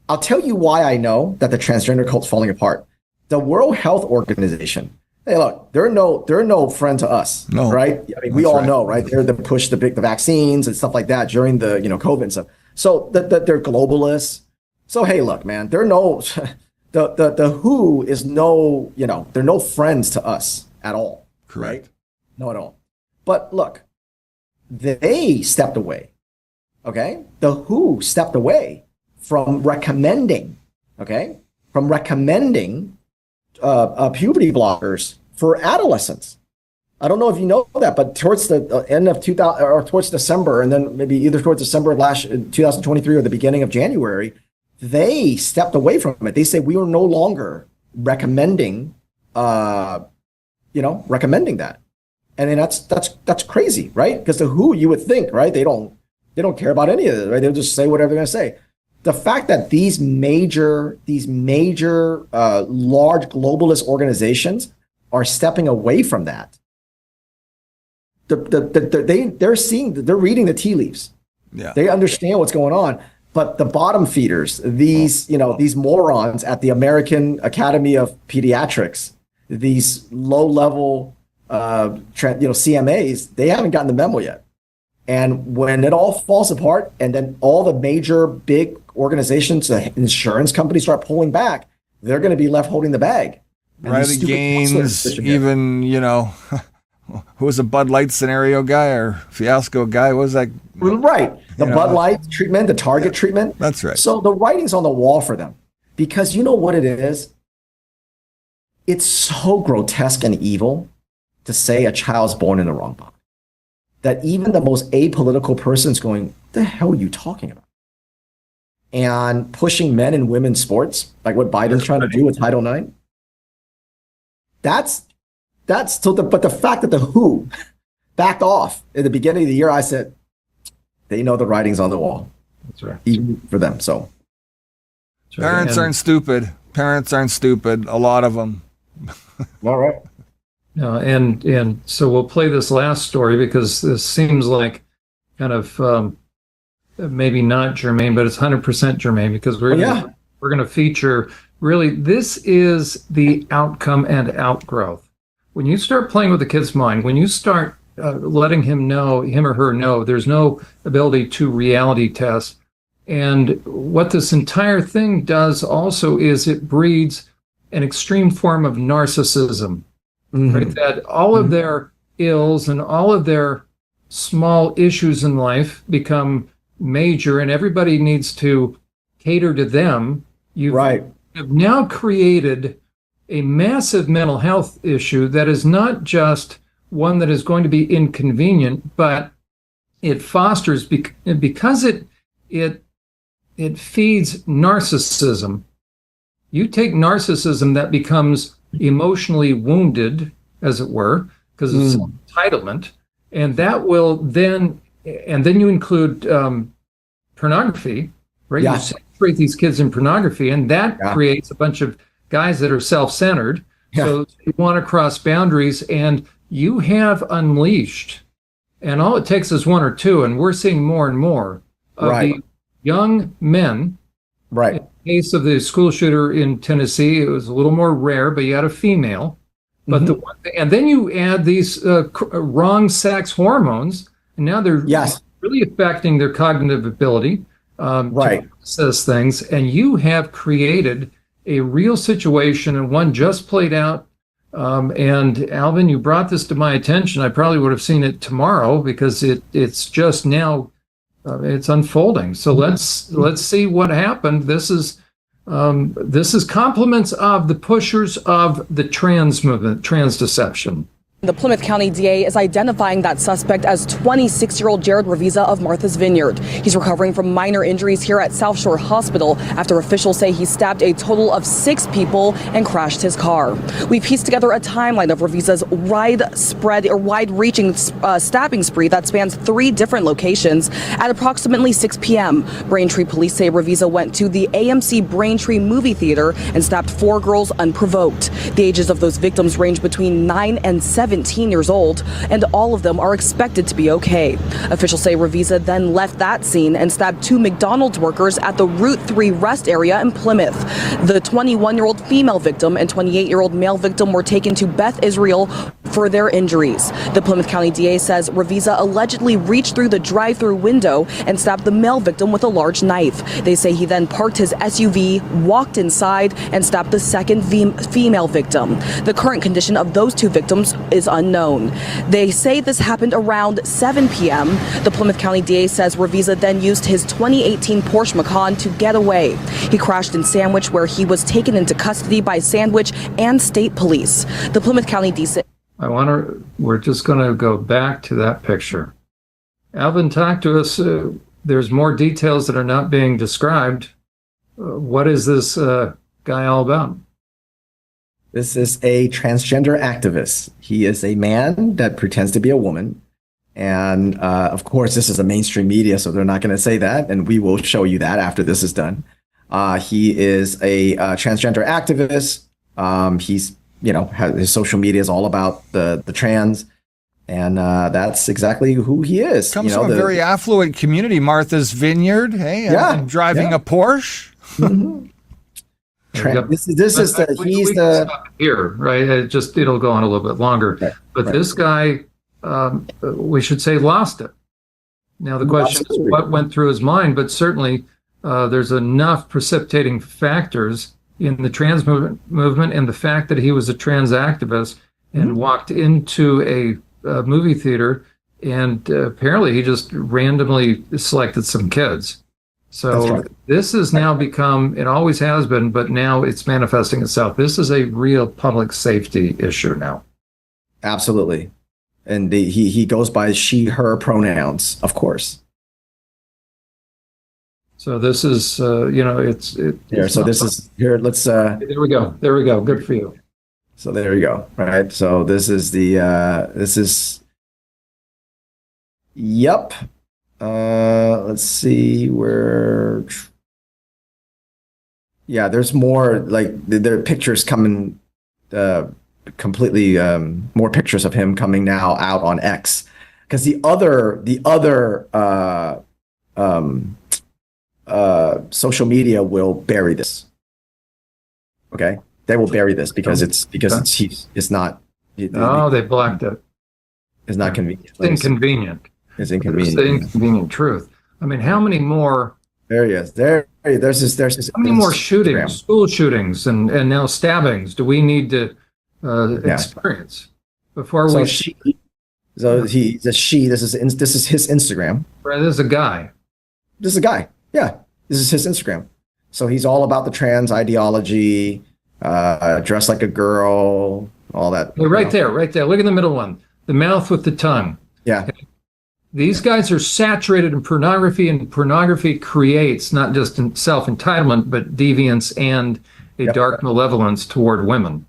I'll tell you why I know that the transgender cult's falling apart. The World Health Organization, hey, look, they're no friend to us, right? I mean, we all know, right? They're the push the vaccines and stuff like that during the, COVID and stuff. So they're globalists. So, hey, look, man, they're no, the WHO is no, they're no friends to us at all. Correct. Right? No, at all. But look, they stepped away. Okay. The WHO stepped away from recommending puberty blockers for adolescents. I don't know if you know that, but towards the end of 2000 or towards December, and then maybe either towards December of 2023 or the beginning of January, they stepped away from it. They say we are no longer recommending that. And then that's crazy, right? Because the WHO, you would think, right? They don't care about any of this, right? They'll just say whatever they're going to say. The fact that these major large globalist organizations are stepping away from that, they're reading the tea leaves. Yeah. They understand what's going on. But the bottom feeders, these morons at the American Academy of Pediatrics, these low-level, CMAs, they haven't gotten the memo yet. And when it all falls apart, and then all the major big organizations, the insurance companies start pulling back, they're going to be left holding the bag. Riley Gaines, even, who was a Bud Light scenario guy or fiasco guy? What was that? Right. The Bud Light treatment, the Target treatment. That's right. So the writing's on the wall for them, because you know what it is? It's so grotesque and evil to say a child's born in the wrong body that even the most apolitical person's going, what the hell are you talking about? And pushing men and women's sports, like what Biden's trying to do with Title IX. But the fact that the WHO backed off at the beginning of the year, I said, they know the writing's on the wall. That's right. Even for them. So Parents aren't stupid. A lot of them. All right. And so we'll play this last story because this seems like kind of maybe not germane, but it's 100% germane because we're going to feature really, this is the outcome and outgrowth. When you start playing with the kid's mind, when you start letting him or her know, there's no ability to reality test. And what this entire thing does also is it breeds an extreme form of narcissism, right? That all of their ills and all of their small issues in life become major, and everybody needs to cater to them. You have now created a massive mental health issue that is not just one that is going to be inconvenient, but it fosters because it feeds narcissism. You take narcissism that becomes emotionally wounded, as it were, because it's entitlement, and that will then you include pornography, right? You saturate these kids in pornography, and that creates a bunch of guys that are self-centered. So you want to cross boundaries, and you have unleashed, and all it takes is one or two, and we're seeing more and more of the young men. In the case of the school shooter in Tennessee, it was a little more rare, but you had a female. But and then you add these wrong sex hormones, and now they're really affecting their cognitive ability to process things. And you have created a real situation, and one just played out. And Alvin, you brought this to my attention. I probably would have seen it tomorrow because it's just now it's unfolding. So let's see what happened. This is compliments of the pushers of the trans movement, trans deception. The Plymouth County DA is identifying that suspect as 26-year-old Jared Ravisa of Martha's Vineyard. He's recovering from minor injuries here at South Shore Hospital after officials say he stabbed a total of 6 people and crashed his car. We pieced together a timeline of Ravisa's wide-reaching stabbing spree that spans 3 different locations. At approximately 6 p.m., Braintree police say Ravisa went to the AMC Braintree movie theater and stabbed 4 girls unprovoked. The ages of those victims range between 9 and 17 years old, and all of them are expected to be okay. Officials say Ravisa then left that scene and stabbed 2 McDonald's workers at the Route 3 rest area in Plymouth. The 21-year-old female victim and 28-year-old male victim were taken to Beth Israel for their injuries. The Plymouth County DA says Ravisa allegedly reached through the drive-through window and stabbed the male victim with a large knife. They say he then parked his SUV, walked inside, and stabbed the second female victim. The current condition of those 2 victims is unknown. They say this happened around 7 p.m. The Plymouth County DA says Ravisa then used his 2018 Porsche Macan to get away. He crashed in Sandwich, where he was taken into custody by Sandwich and state police. The Plymouth County DA. We're just going to go back to that picture. Alvin, talk to us. There's more details that are not being described. What is this guy all about? This is a transgender activist. He is a man that pretends to be a woman. And of course, this is a mainstream media, so they're not going to say that. And we will show you that after this is done. He is a transgender activist. He's, his social media is all about the trans. And that's exactly who he is. Comes from a very affluent community, Martha's Vineyard, hey? And driving a Porsche. This is he's the here, right? It'll go on a little bit longer. But this guy, we should say, lost it. Now the question is what went through his mind, but certainly there's enough precipitating factors in the trans movement and the fact that he was a trans activist and walked into a movie theater, and apparently he just randomly selected some kids. So this has now become, it always has been, but now it's manifesting itself. This is a real public safety issue now. Absolutely. And he goes by she, her pronouns, of course. So this is, So this is here. Let's. There we go. There we go. Good for you. So there you go. Right. So this is Yep. Let's see where. Yeah, there's more, like there are pictures coming, completely more pictures of him coming now out on X, because the other social media will bury this. Okay, they will bury this because it's not. They blocked it. It's not convenient. It's inconvenient. It's inconvenient. It's the inconvenient truth. I mean, how many more There he is. There's his. How many more Instagram. shootings, school shootings, and now stabbings do we need to Yeah. experience before So we? she, so he's a she. This is his Instagram. Right, there's a guy. This is a guy. Yeah, this is his Instagram. So he's all about the trans ideology, dress like a girl, all that. Hey, right there. Look at the middle one, the mouth with the tongue. Yeah. These guys are saturated in pornography, and pornography creates not just self-entitlement, but deviance and a dark malevolence toward women.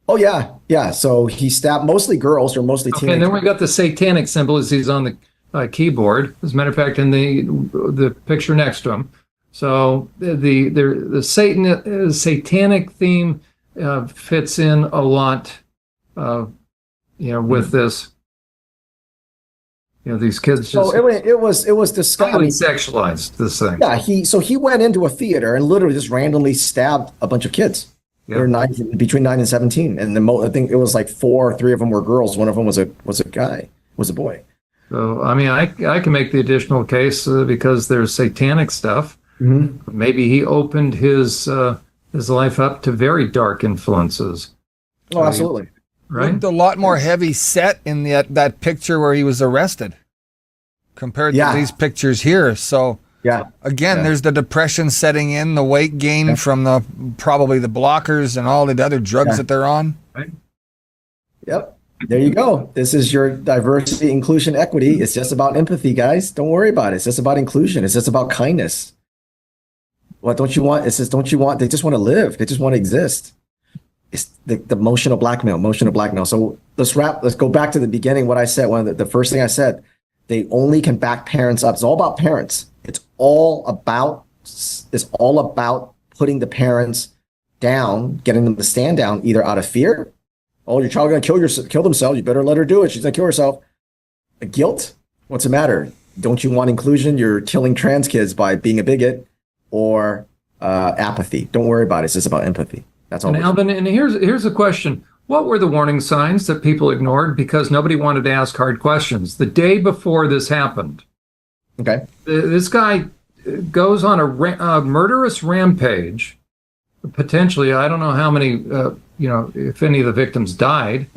Oh yeah, yeah. So he stabbed mostly girls or mostly Okay, teenagers. and then we got the satanic symbol as he's on the keyboard. As a matter of fact, in the picture next to him. So the satanic theme fits in a lot, with this. These kids just So it was disgusting. highly sexualized, this thing. Yeah, he went into a theater and literally just randomly stabbed a bunch of kids. Yeah. They're between 9 and 17, and I think it was like 3 of them were girls. One of them was a boy. So I mean, I can make the additional case because there's satanic stuff. Mm-hmm. Maybe he opened his life up to very dark influences. Oh, absolutely. Right? Looked a lot more heavy set in that picture where he was arrested compared to these pictures here. So again, there's the depression setting in, the weight gain from probably the blockers and all the other drugs that they're on. Right. Yep. There you go. This is your diversity, inclusion, equity. It's just about empathy, guys. Don't worry about it. It's just about inclusion. It's just about kindness. What don't you want? It says, don't you want? They just want to live. They just want to exist. It's the emotional blackmail. So let's go back to the beginning. What I said, the first thing I said, they only can back parents up. It's all about parents. It's all about putting the parents down, getting them to stand down, either out of fear. Oh, your child going to kill themselves. You better let her do it. She's going to kill herself. Guilt. What's the matter? Don't you want inclusion? You're killing trans kids by being a bigot. Or apathy. Don't worry about it. It's just about empathy. That's all. And Alvin, and here's a question. What were the warning signs that people ignored because nobody wanted to ask hard questions? The day before this happened, Okay. this guy goes on a murderous rampage. Potentially, I don't know how many, if any of the victims died,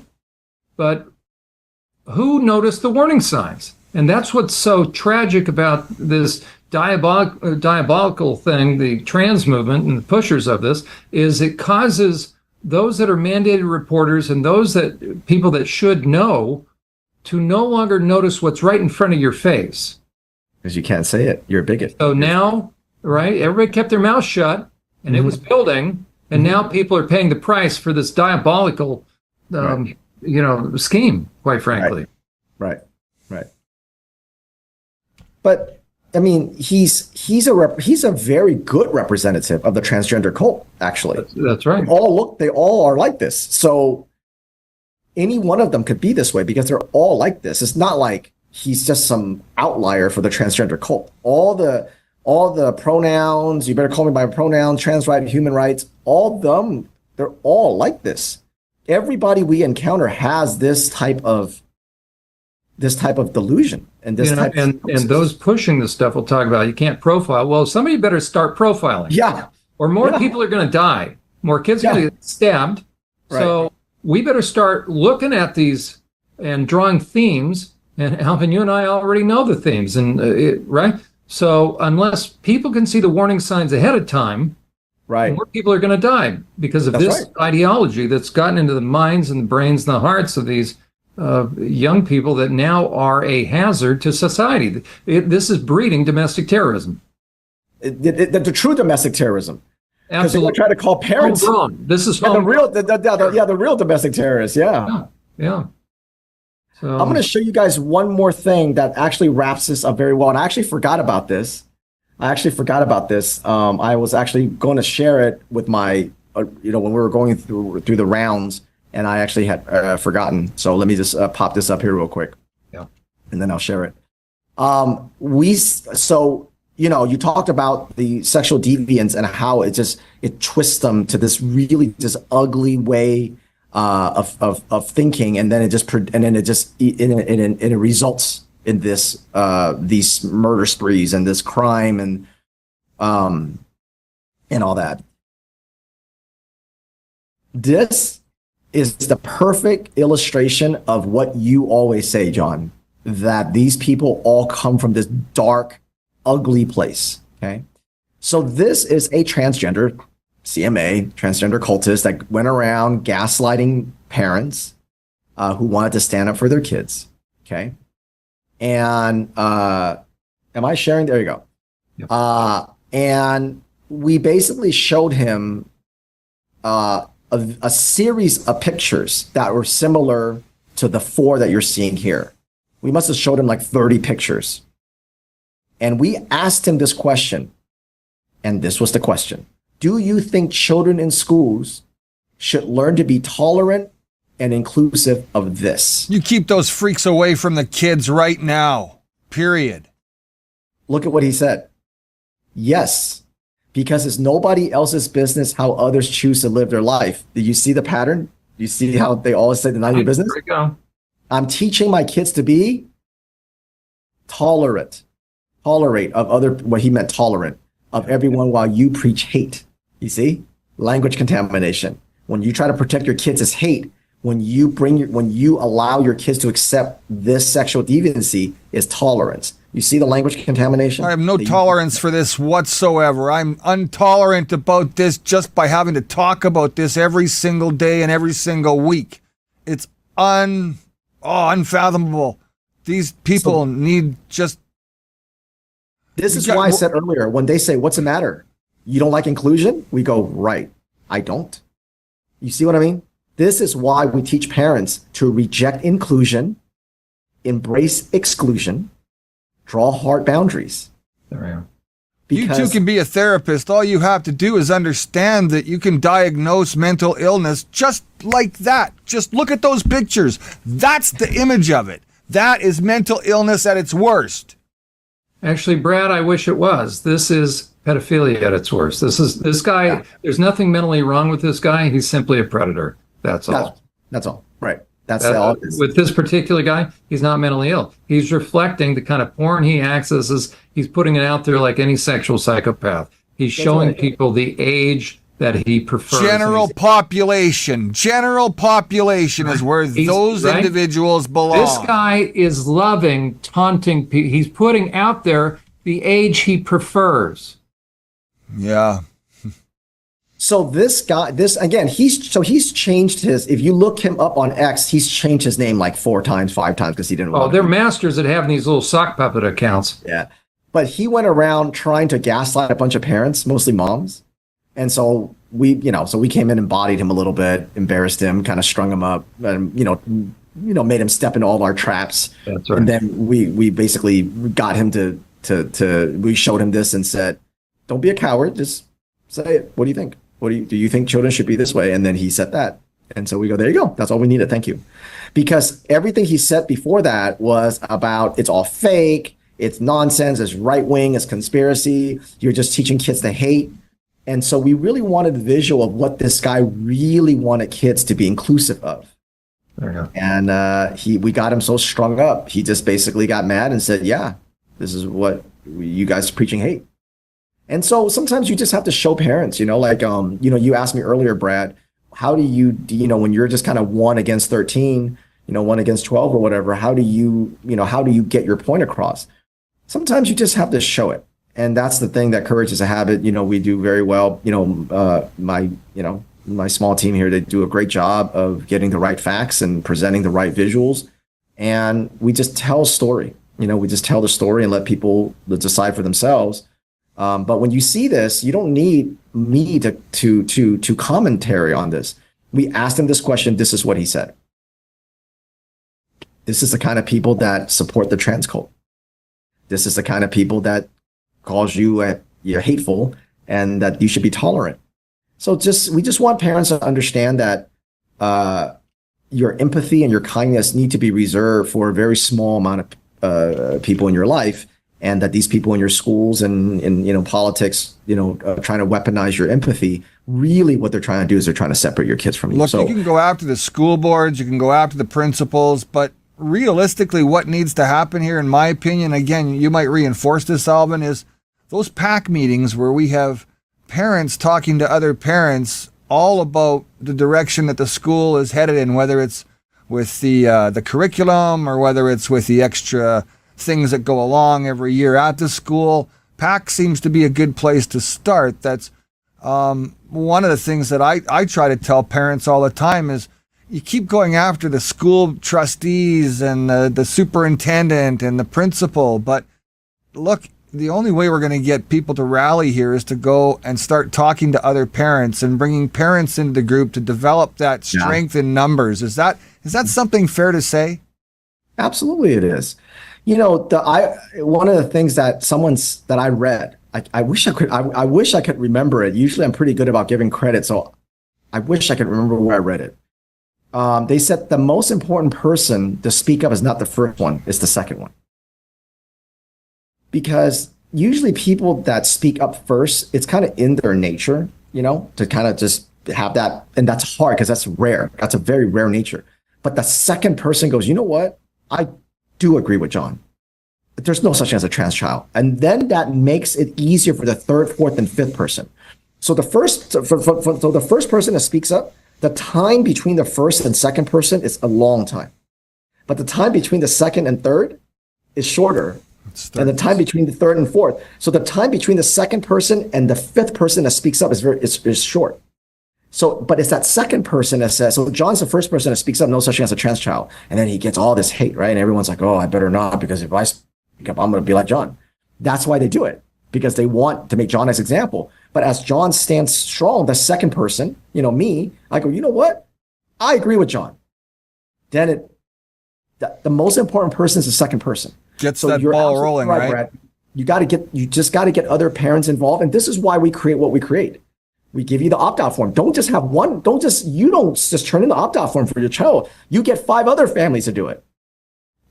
but who noticed the warning signs? And that's what's so tragic about this diabolical thing, the trans movement and the pushers of this, is it causes those that are mandated reporters and people that should know to no longer notice what's right in front of your face. Because you can't say it. You're a bigot. So now, right, everybody kept their mouth shut and it was building, and now people are paying the price for this diabolical, scheme, quite frankly. Right. But I mean, he's a very good representative of the transgender cult. Actually, that's right. They all are like this. So any one of them could be this way because they're all like this. It's not like he's just some outlier for the transgender cult. All the pronouns, you better call me by pronoun, trans right, human rights, all of them, they're all like this. Everybody we encounter has this type of delusion and this type and those pushing this stuff we'll talk about. You can't profile. Well, somebody better start profiling. Yeah. Or more people are going to die. More kids are going to get stabbed. Right. So we better start looking at these and drawing themes. And Alvin, you and I already know the themes, right? So unless people can see the warning signs ahead of time, more people are going to die because of this ideology that's gotten into the minds and the brains and the hearts of these young people that now are a hazard to society. This is breeding domestic terrorism. The true domestic terrorism. Because they Absolutely. try to call parents. Wrong. This is the real domestic terrorists. Yeah. So I'm going to show you guys one more thing that actually wraps this up very well. And I actually forgot about this. I was actually going to share it with my, when we were going through the rounds, and I actually had forgotten. So let me just pop this up here real quick. Yeah. And then I'll share it. You talked about the sexual deviance and how it twists them to this really just ugly way of thinking, and then it results in this these murder sprees and this crime, and and all that. This is the perfect illustration of what you always say, John, that these people all come from this dark, ugly place. Okay. So this is a transgender CMA, transgender cultist that went around gaslighting parents who wanted to stand up for their kids. Okay. And am I sharing? There you go. Yep. And we basically showed him a series of pictures that were similar to the 4 that you're seeing here. We must have showed him like 30 pictures. And we asked him this question. And this was the question. Do you think children in schools should learn to be tolerant and inclusive of this? You keep those freaks away from the kids right now. Period. Look at what he said. Yes, because it's nobody else's business how others choose to live their life. Do you see the pattern? Do you see how they always say, not your business? There you go. I'm teaching my kids to be tolerate of other, what he meant tolerant of everyone while you preach hate. You see? Language contamination. When you try to protect your kids as hate, when you allow your kids to accept this sexual deviancy is tolerance. You see the language contamination? I have no tolerance for this whatsoever. I'm intolerant about this just by having to talk about this every single day and every single week. It's unfathomable. These people need just... This is why I said earlier, when they say, what's the matter? You don't like inclusion? We go, right. I don't. You see what I mean? This is why we teach parents to reject inclusion, embrace exclusion, draw hard boundaries. There we are. You too can be a therapist. All you have to do is understand that you can diagnose mental illness just like that. Just look at those pictures. That's the image of it. That is mental illness at its worst. Actually, Brad, I wish it was. This is pedophilia at its worst. This guy, yeah. There's nothing mentally wrong with this guy. He's simply a predator. That's all. That's all. Right. That's all. With this particular guy, he's not mentally ill. He's reflecting the kind of porn he accesses. He's putting it out there like any sexual psychopath. He's showing people the age that he prefers. General population is where those individuals belong. This guy is loving taunting people. He's putting out there the age he prefers. Yeah. So this guy, he's changed his, if you look him up on X, he's changed his name like 4 times, 5 times because he didn't want they're masters at having these little sock puppet accounts. Yeah. But he went around trying to gaslight a bunch of parents, mostly moms. And so we came in and bodied him a little bit, embarrassed him, kind of strung him up, and, made him step into all of our traps. That's right. And then we basically got him we showed him this and said, don't be a coward. Just say it. What do you think? Do you think children should be this way? And then he said that. And so we go, there you go. That's all we needed. Thank you. Because everything he said before that was about, it's all fake. It's nonsense. It's right wing. It's conspiracy. You're just teaching kids to hate. And so we really wanted a visual of what this guy really wanted kids to be inclusive of. There you go. And we got him so strung up. He just basically got mad and said, yeah, this is what you guys are preaching hate. And so sometimes you just have to show parents, you asked me earlier, Brad, how do you when you're just kind of 1 against 13, 1 against 12 or whatever, how do you get your point across? Sometimes you just have to show it. And that's the thing that Courage is a Habit, we do very well. My small team here, they do a great job of getting the right facts and presenting the right visuals. And we just tell a story, we just tell the story and let people decide for themselves. But when you see this, you don't need me to commentary on this. We asked him this question. This is what he said. This is the kind of people that support the trans cult. This is the kind of people that calls you're hateful and that you should be tolerant. So we just want parents to understand that your empathy and your kindness need to be reserved for a very small amount of people in your life. And that these people in your schools and in politics, trying to weaponize your empathy, really what they're trying to do is they're trying to separate your kids from you. Look, you can go after the school boards, you can go after the principals, but realistically what needs to happen here, in my opinion, again, you might reinforce this, Alvin, is those PAC meetings where we have parents talking to other parents all about the direction that the school is headed in, whether it's with the curriculum or whether it's with the extra things that go along every year at the school. PAC seems to be a good place to start. That's one of the things that I try to tell parents all the time is you keep going after the school trustees and the superintendent and the principal, but look, the only way we're going to get people to rally here is to go and start talking to other parents and bringing parents into the group to develop that strength in numbers. Is that something fair to say? Absolutely, it is. You know, one of the things that I read, I wish I could remember it. Usually, I'm pretty good about giving credit, so I wish I could remember where I read it. They said the most important person to speak up is not the first one; it's the second one. Because usually people that speak up first, it's kind of in their nature, you know, to kind of just have that. And that's hard because that's rare. That's a very rare nature. But the second person goes, you know what? I do agree with John. There's no such thing as a trans child. And then that makes it easier for the third, fourth, and fifth person. So the first person that speaks up, the time between the first and second person is a long time. But the time between the second and third is shorter. And the time between the third and fourth. So the time between the second person and the fifth person that speaks up is short. So, but it's that second person that says, so John's the first person that speaks up, no such thing as a trans child. And then he gets all this hate, right? And everyone's like, oh, I better not, because if I speak up, I'm going to be like John. That's why they do it, because they want to make John as example. But as John stands strong, the second person, you know, me, I go, you know what? I agree with John. Then the most important person is the second person. Gets that ball rolling, right? Brad. You just got to get other parents involved. And this is why we create what we create. We give you the opt-out form. Don't just have one. You don't just turn in the opt-out form for your child. You get 5 other families to do it.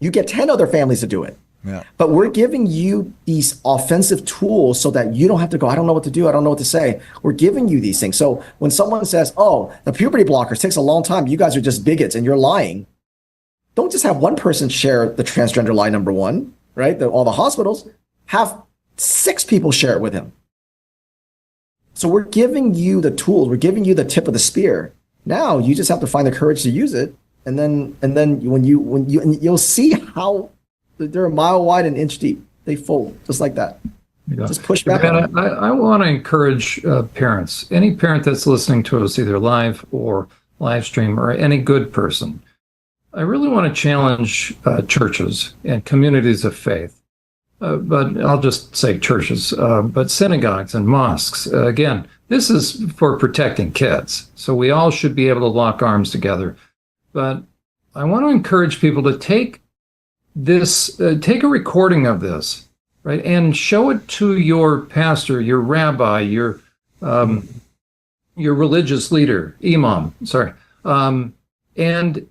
You get 10 other families to do it. Yeah. But we're giving you these offensive tools so that you don't have to go, I don't know what to do. I don't know what to say. We're giving you these things. So when someone says, oh, the puberty blockers takes a long time, you guys are just bigots and you're lying. Don't just have one person share the transgender lie number one, right? All the hospitals have 6 people share it with him. So we're giving you the tools. We're giving you the tip of the spear. Now you just have to find the courage to use it. And then when you'll see how they're a mile wide and inch deep. They fold just like that. Yeah. Just push back. And I want to encourage parents, any parent that's listening to us either live or live stream, or any good person. I really want to challenge churches and communities of faith, but I'll just say churches, but synagogues and mosques. Again, this is for protecting kids, so we all should be able to lock arms together. But I want to encourage people to take a recording of this, right, and show it to your pastor, your rabbi, your religious leader, imam, and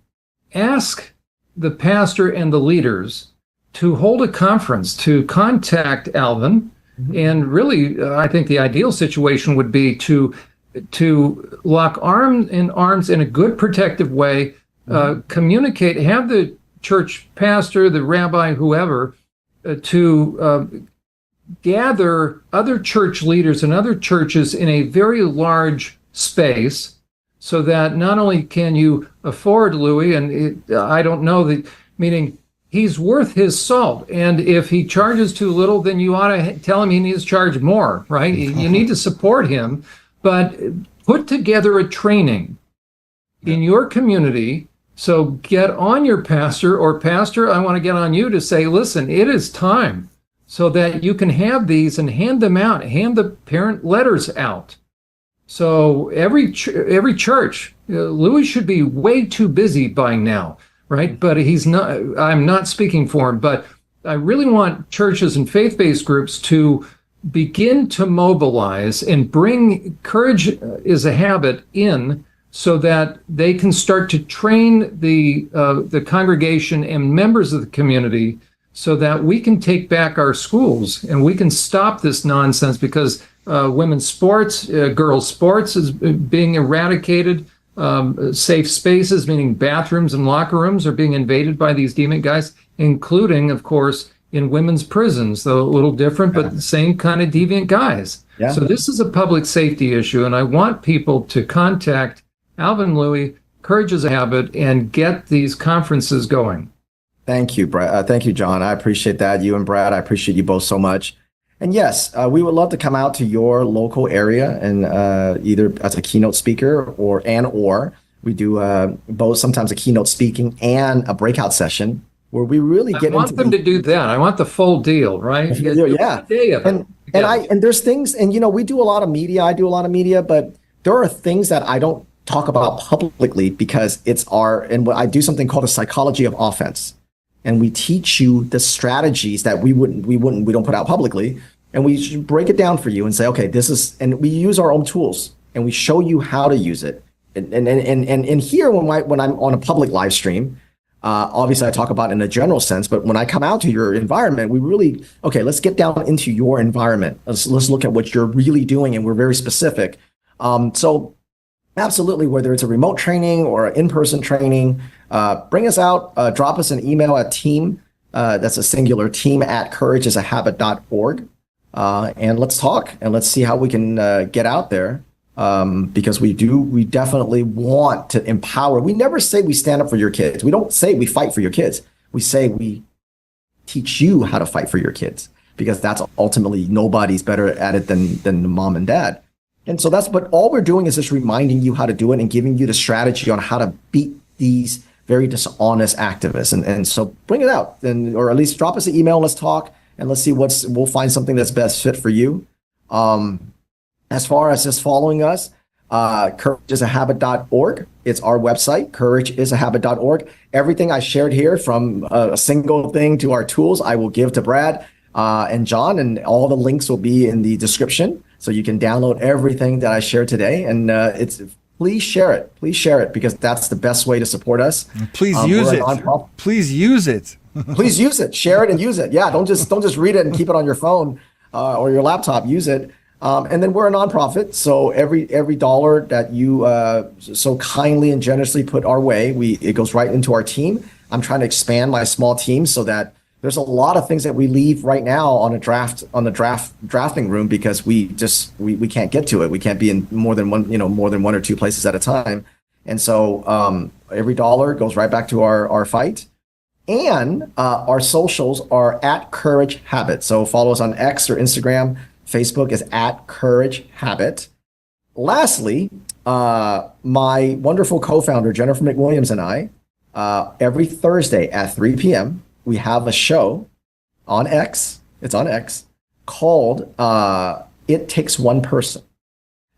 ask the pastor and the leaders to hold a conference, to contact Alvin. Mm-hmm. And really, I think the ideal situation would be to lock arms in a good protective way, communicate, have the church pastor, the rabbi, whoever, to gather other church leaders and other churches in a very large space, so that not only can you afford Louis, and I don't know meaning he's worth his salt. And if he charges too little, then you ought to tell him he needs to charge more, right? You need to support him, but put together a training in your community. So get on your pastor, or pastor, I want to get on you to say, listen, it is time, so that you can have these and hand them out, hand the parent letters out. So every church, Louis should be way too busy by now, right? But he's not. I'm not speaking for him, but I really want churches and faith-based groups to begin to mobilize and bring courage is a habit in, so that they can start to train the congregation and members of the community, so that we can take back our schools and we can stop this nonsense, because women's sports, girls' sports is being eradicated. Safe spaces, meaning bathrooms and locker rooms, are being invaded by these demon guys, including, of course, in women's prisons, though a little different, but the same kind of deviant guys. Yeah. So this is a public safety issue, and I want people to contact Alvin Lui, Courage is a Habit, and get these conferences going. Thank you, Brad. Thank you, John. I appreciate that. You and Brad, I appreciate you both so much. And yes, we would love to come out to your local area and either as a keynote speaker or we do both, sometimes a keynote speaking and a breakout session where we really get into. I want them to do that. I want the full deal, right? Yeah. And there's things, and we do a lot of media. I do a lot of media, but there are things that I don't talk about publicly because I do something called the psychology of offense. And we teach you the strategies that we don't put out publicly. And we break it down for you and say, okay, and we use our own tools and we show you how to use it. And here, when I'm on a public live stream, obviously I talk about it in a general sense, but when I come out to your environment, let's get down into your environment. Let's look at what you're really doing. And we're very specific. So absolutely, whether it's a remote training or an in-person training, bring us out, drop us an email at team, that's a singular, team@courageisahabit.org. And let's talk and let's see how we can get out there. Because we definitely want to empower. We never say we stand up for your kids. We don't say we fight for your kids. We say we teach you how to fight for your kids, because that's ultimately, nobody's better at it than the mom and dad. And so but all we're doing is just reminding you how to do it and giving you the strategy on how to beat these very dishonest activists. And so bring it out, or at least drop us an email. Let's talk and let's see we'll find something that's best fit for you. As far as just following us, courageisahabit.org. It's our website, courageisahabit.org. Everything I shared here, from a single thing to our tools, I will give to Brad and John, and all the links will be in the description. So you can download everything that I shared today. And please share it. Please share it, because that's the best way to support us. Please use it. Please use it. Please use it. Share it and use it. Yeah, don't just read it and keep it on your phone or your laptop. Use it. And then we're a nonprofit, so every dollar that you so kindly and generously put our way, it goes right into our team. I'm trying to expand my small team so that there's a lot of things that we leave right now on the drafting room, because we can't get to it. We can't be in more than one or two places at a time. And so every dollar goes right back to our fight. And our socials are @CourageHabit. So follow us on X or Instagram. Facebook is @CourageHabit. Lastly, my wonderful co-founder, Jennifer McWilliams, and I, every Thursday at 3 p.m., we have a show on X. It's on X, called It Takes One Person.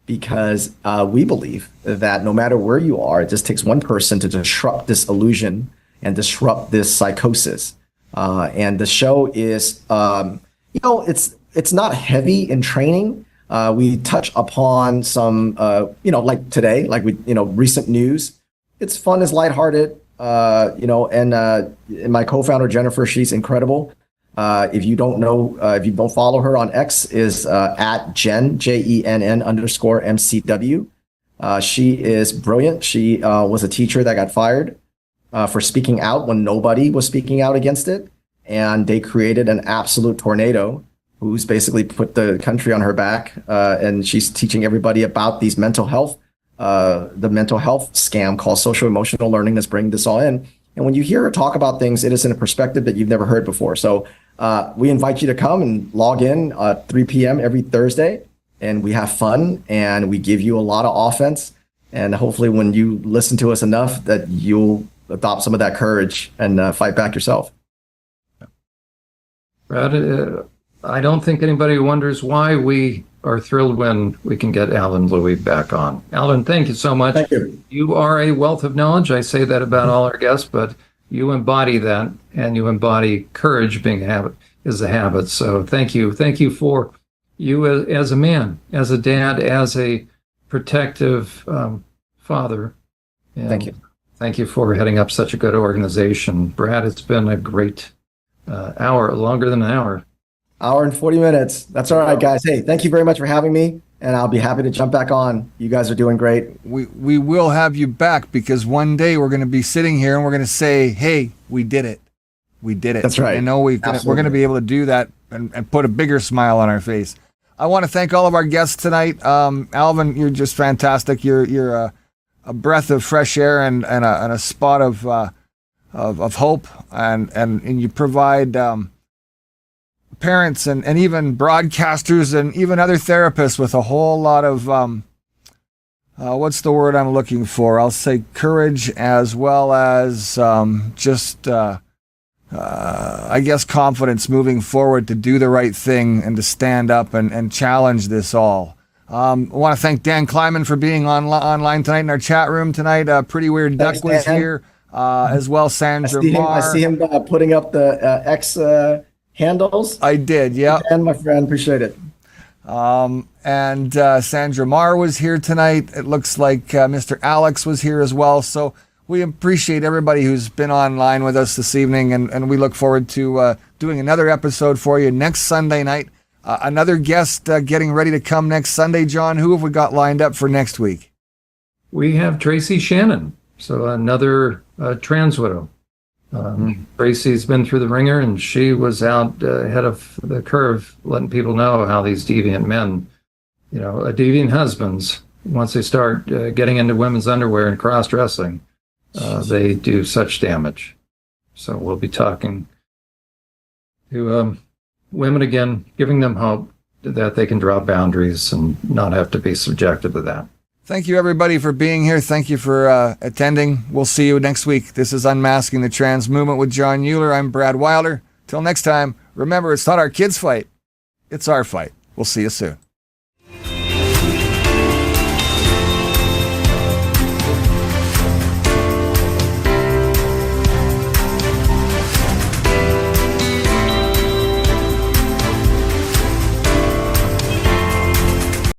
Because we believe that no matter where you are, it just takes one person to disrupt this illusion and disrupt this psychosis. And the show is, it's not heavy in training. We touch upon some, like today, recent news. It's fun, it's lighthearted, and my co-founder, Jennifer, she's incredible. If you don't know, if you don't follow her on X, is @Jen, JENN_MCW. She is brilliant. She was a teacher that got fired for speaking out when nobody was speaking out against it. And they created an absolute tornado who's basically put the country on her back. And she's teaching everybody about these mental health, the mental health scam called social emotional learning that's bringing this all in. And when you hear her talk about things, it is in a perspective that you've never heard before. So we invite you to come and log in at 3 p.m. every Thursday, and we have fun and we give you a lot of offense. And hopefully when you listen to us enough, that you'll adopt some of that courage and fight back yourself. Brad, I don't think anybody wonders why we are thrilled when we can get Alvin Lui back on. Alvin, thank you so much. Thank you. You are a wealth of knowledge. I say that about all our guests, but you embody that, and you embody courage. Being a habit is a habit. So thank you. Thank you for you as a man, as a dad, as a protective father. And thank you. Thank you for heading up such a good organization. Brad, it's been a great hour, longer than an hour. Hour and 40 minutes. That's all right, guys. Hey, thank you very much for having me, and I'll be happy to jump back on. You guys are doing great. We will have you back, because one day we're going to be sitting here and we're going to say, hey, we did it. We did it. That's right. I know we're going to be able to do that and put a bigger smile on our face. I want to thank all of our guests tonight. Alvin, you're just fantastic. You're a breath of fresh air and a spot of hope, and you provide parents and even broadcasters and even other therapists with a whole lot of what's the word I'm looking for? I'll say courage, as well as I guess confidence moving forward to do the right thing and to stand up and challenge this all. I want to thank Dan Kleiman for being online tonight in our chat room tonight. Pretty Weird Duck was here, as well. Sandra Marr. I see him putting up the X handles. I did, yeah. And my friend, appreciate it. And Sandra Marr was here tonight. It looks like Mr. Alex was here as well. So we appreciate everybody who's been online with us this evening, and we look forward to doing another episode for you next Sunday night. Another guest getting ready to come next Sunday. John, who have we got lined up for next week? We have Tracy Shannon, so another trans widow. Tracy's been through the ringer, and she was out ahead of the curve, letting people know how these deviant men, deviant husbands, once they start getting into women's underwear and cross-dressing, they do such damage. So we'll be talking to women again, giving them hope that they can draw boundaries and not have to be subjected to that. Thank you, everybody, for being here. Thank you for attending. We'll see you next week. This is Unmasking the Trans Movement with John Euler. I'm Brad Wilder. Till next time, remember, it's not our kids' fight. It's our fight. We'll see you soon.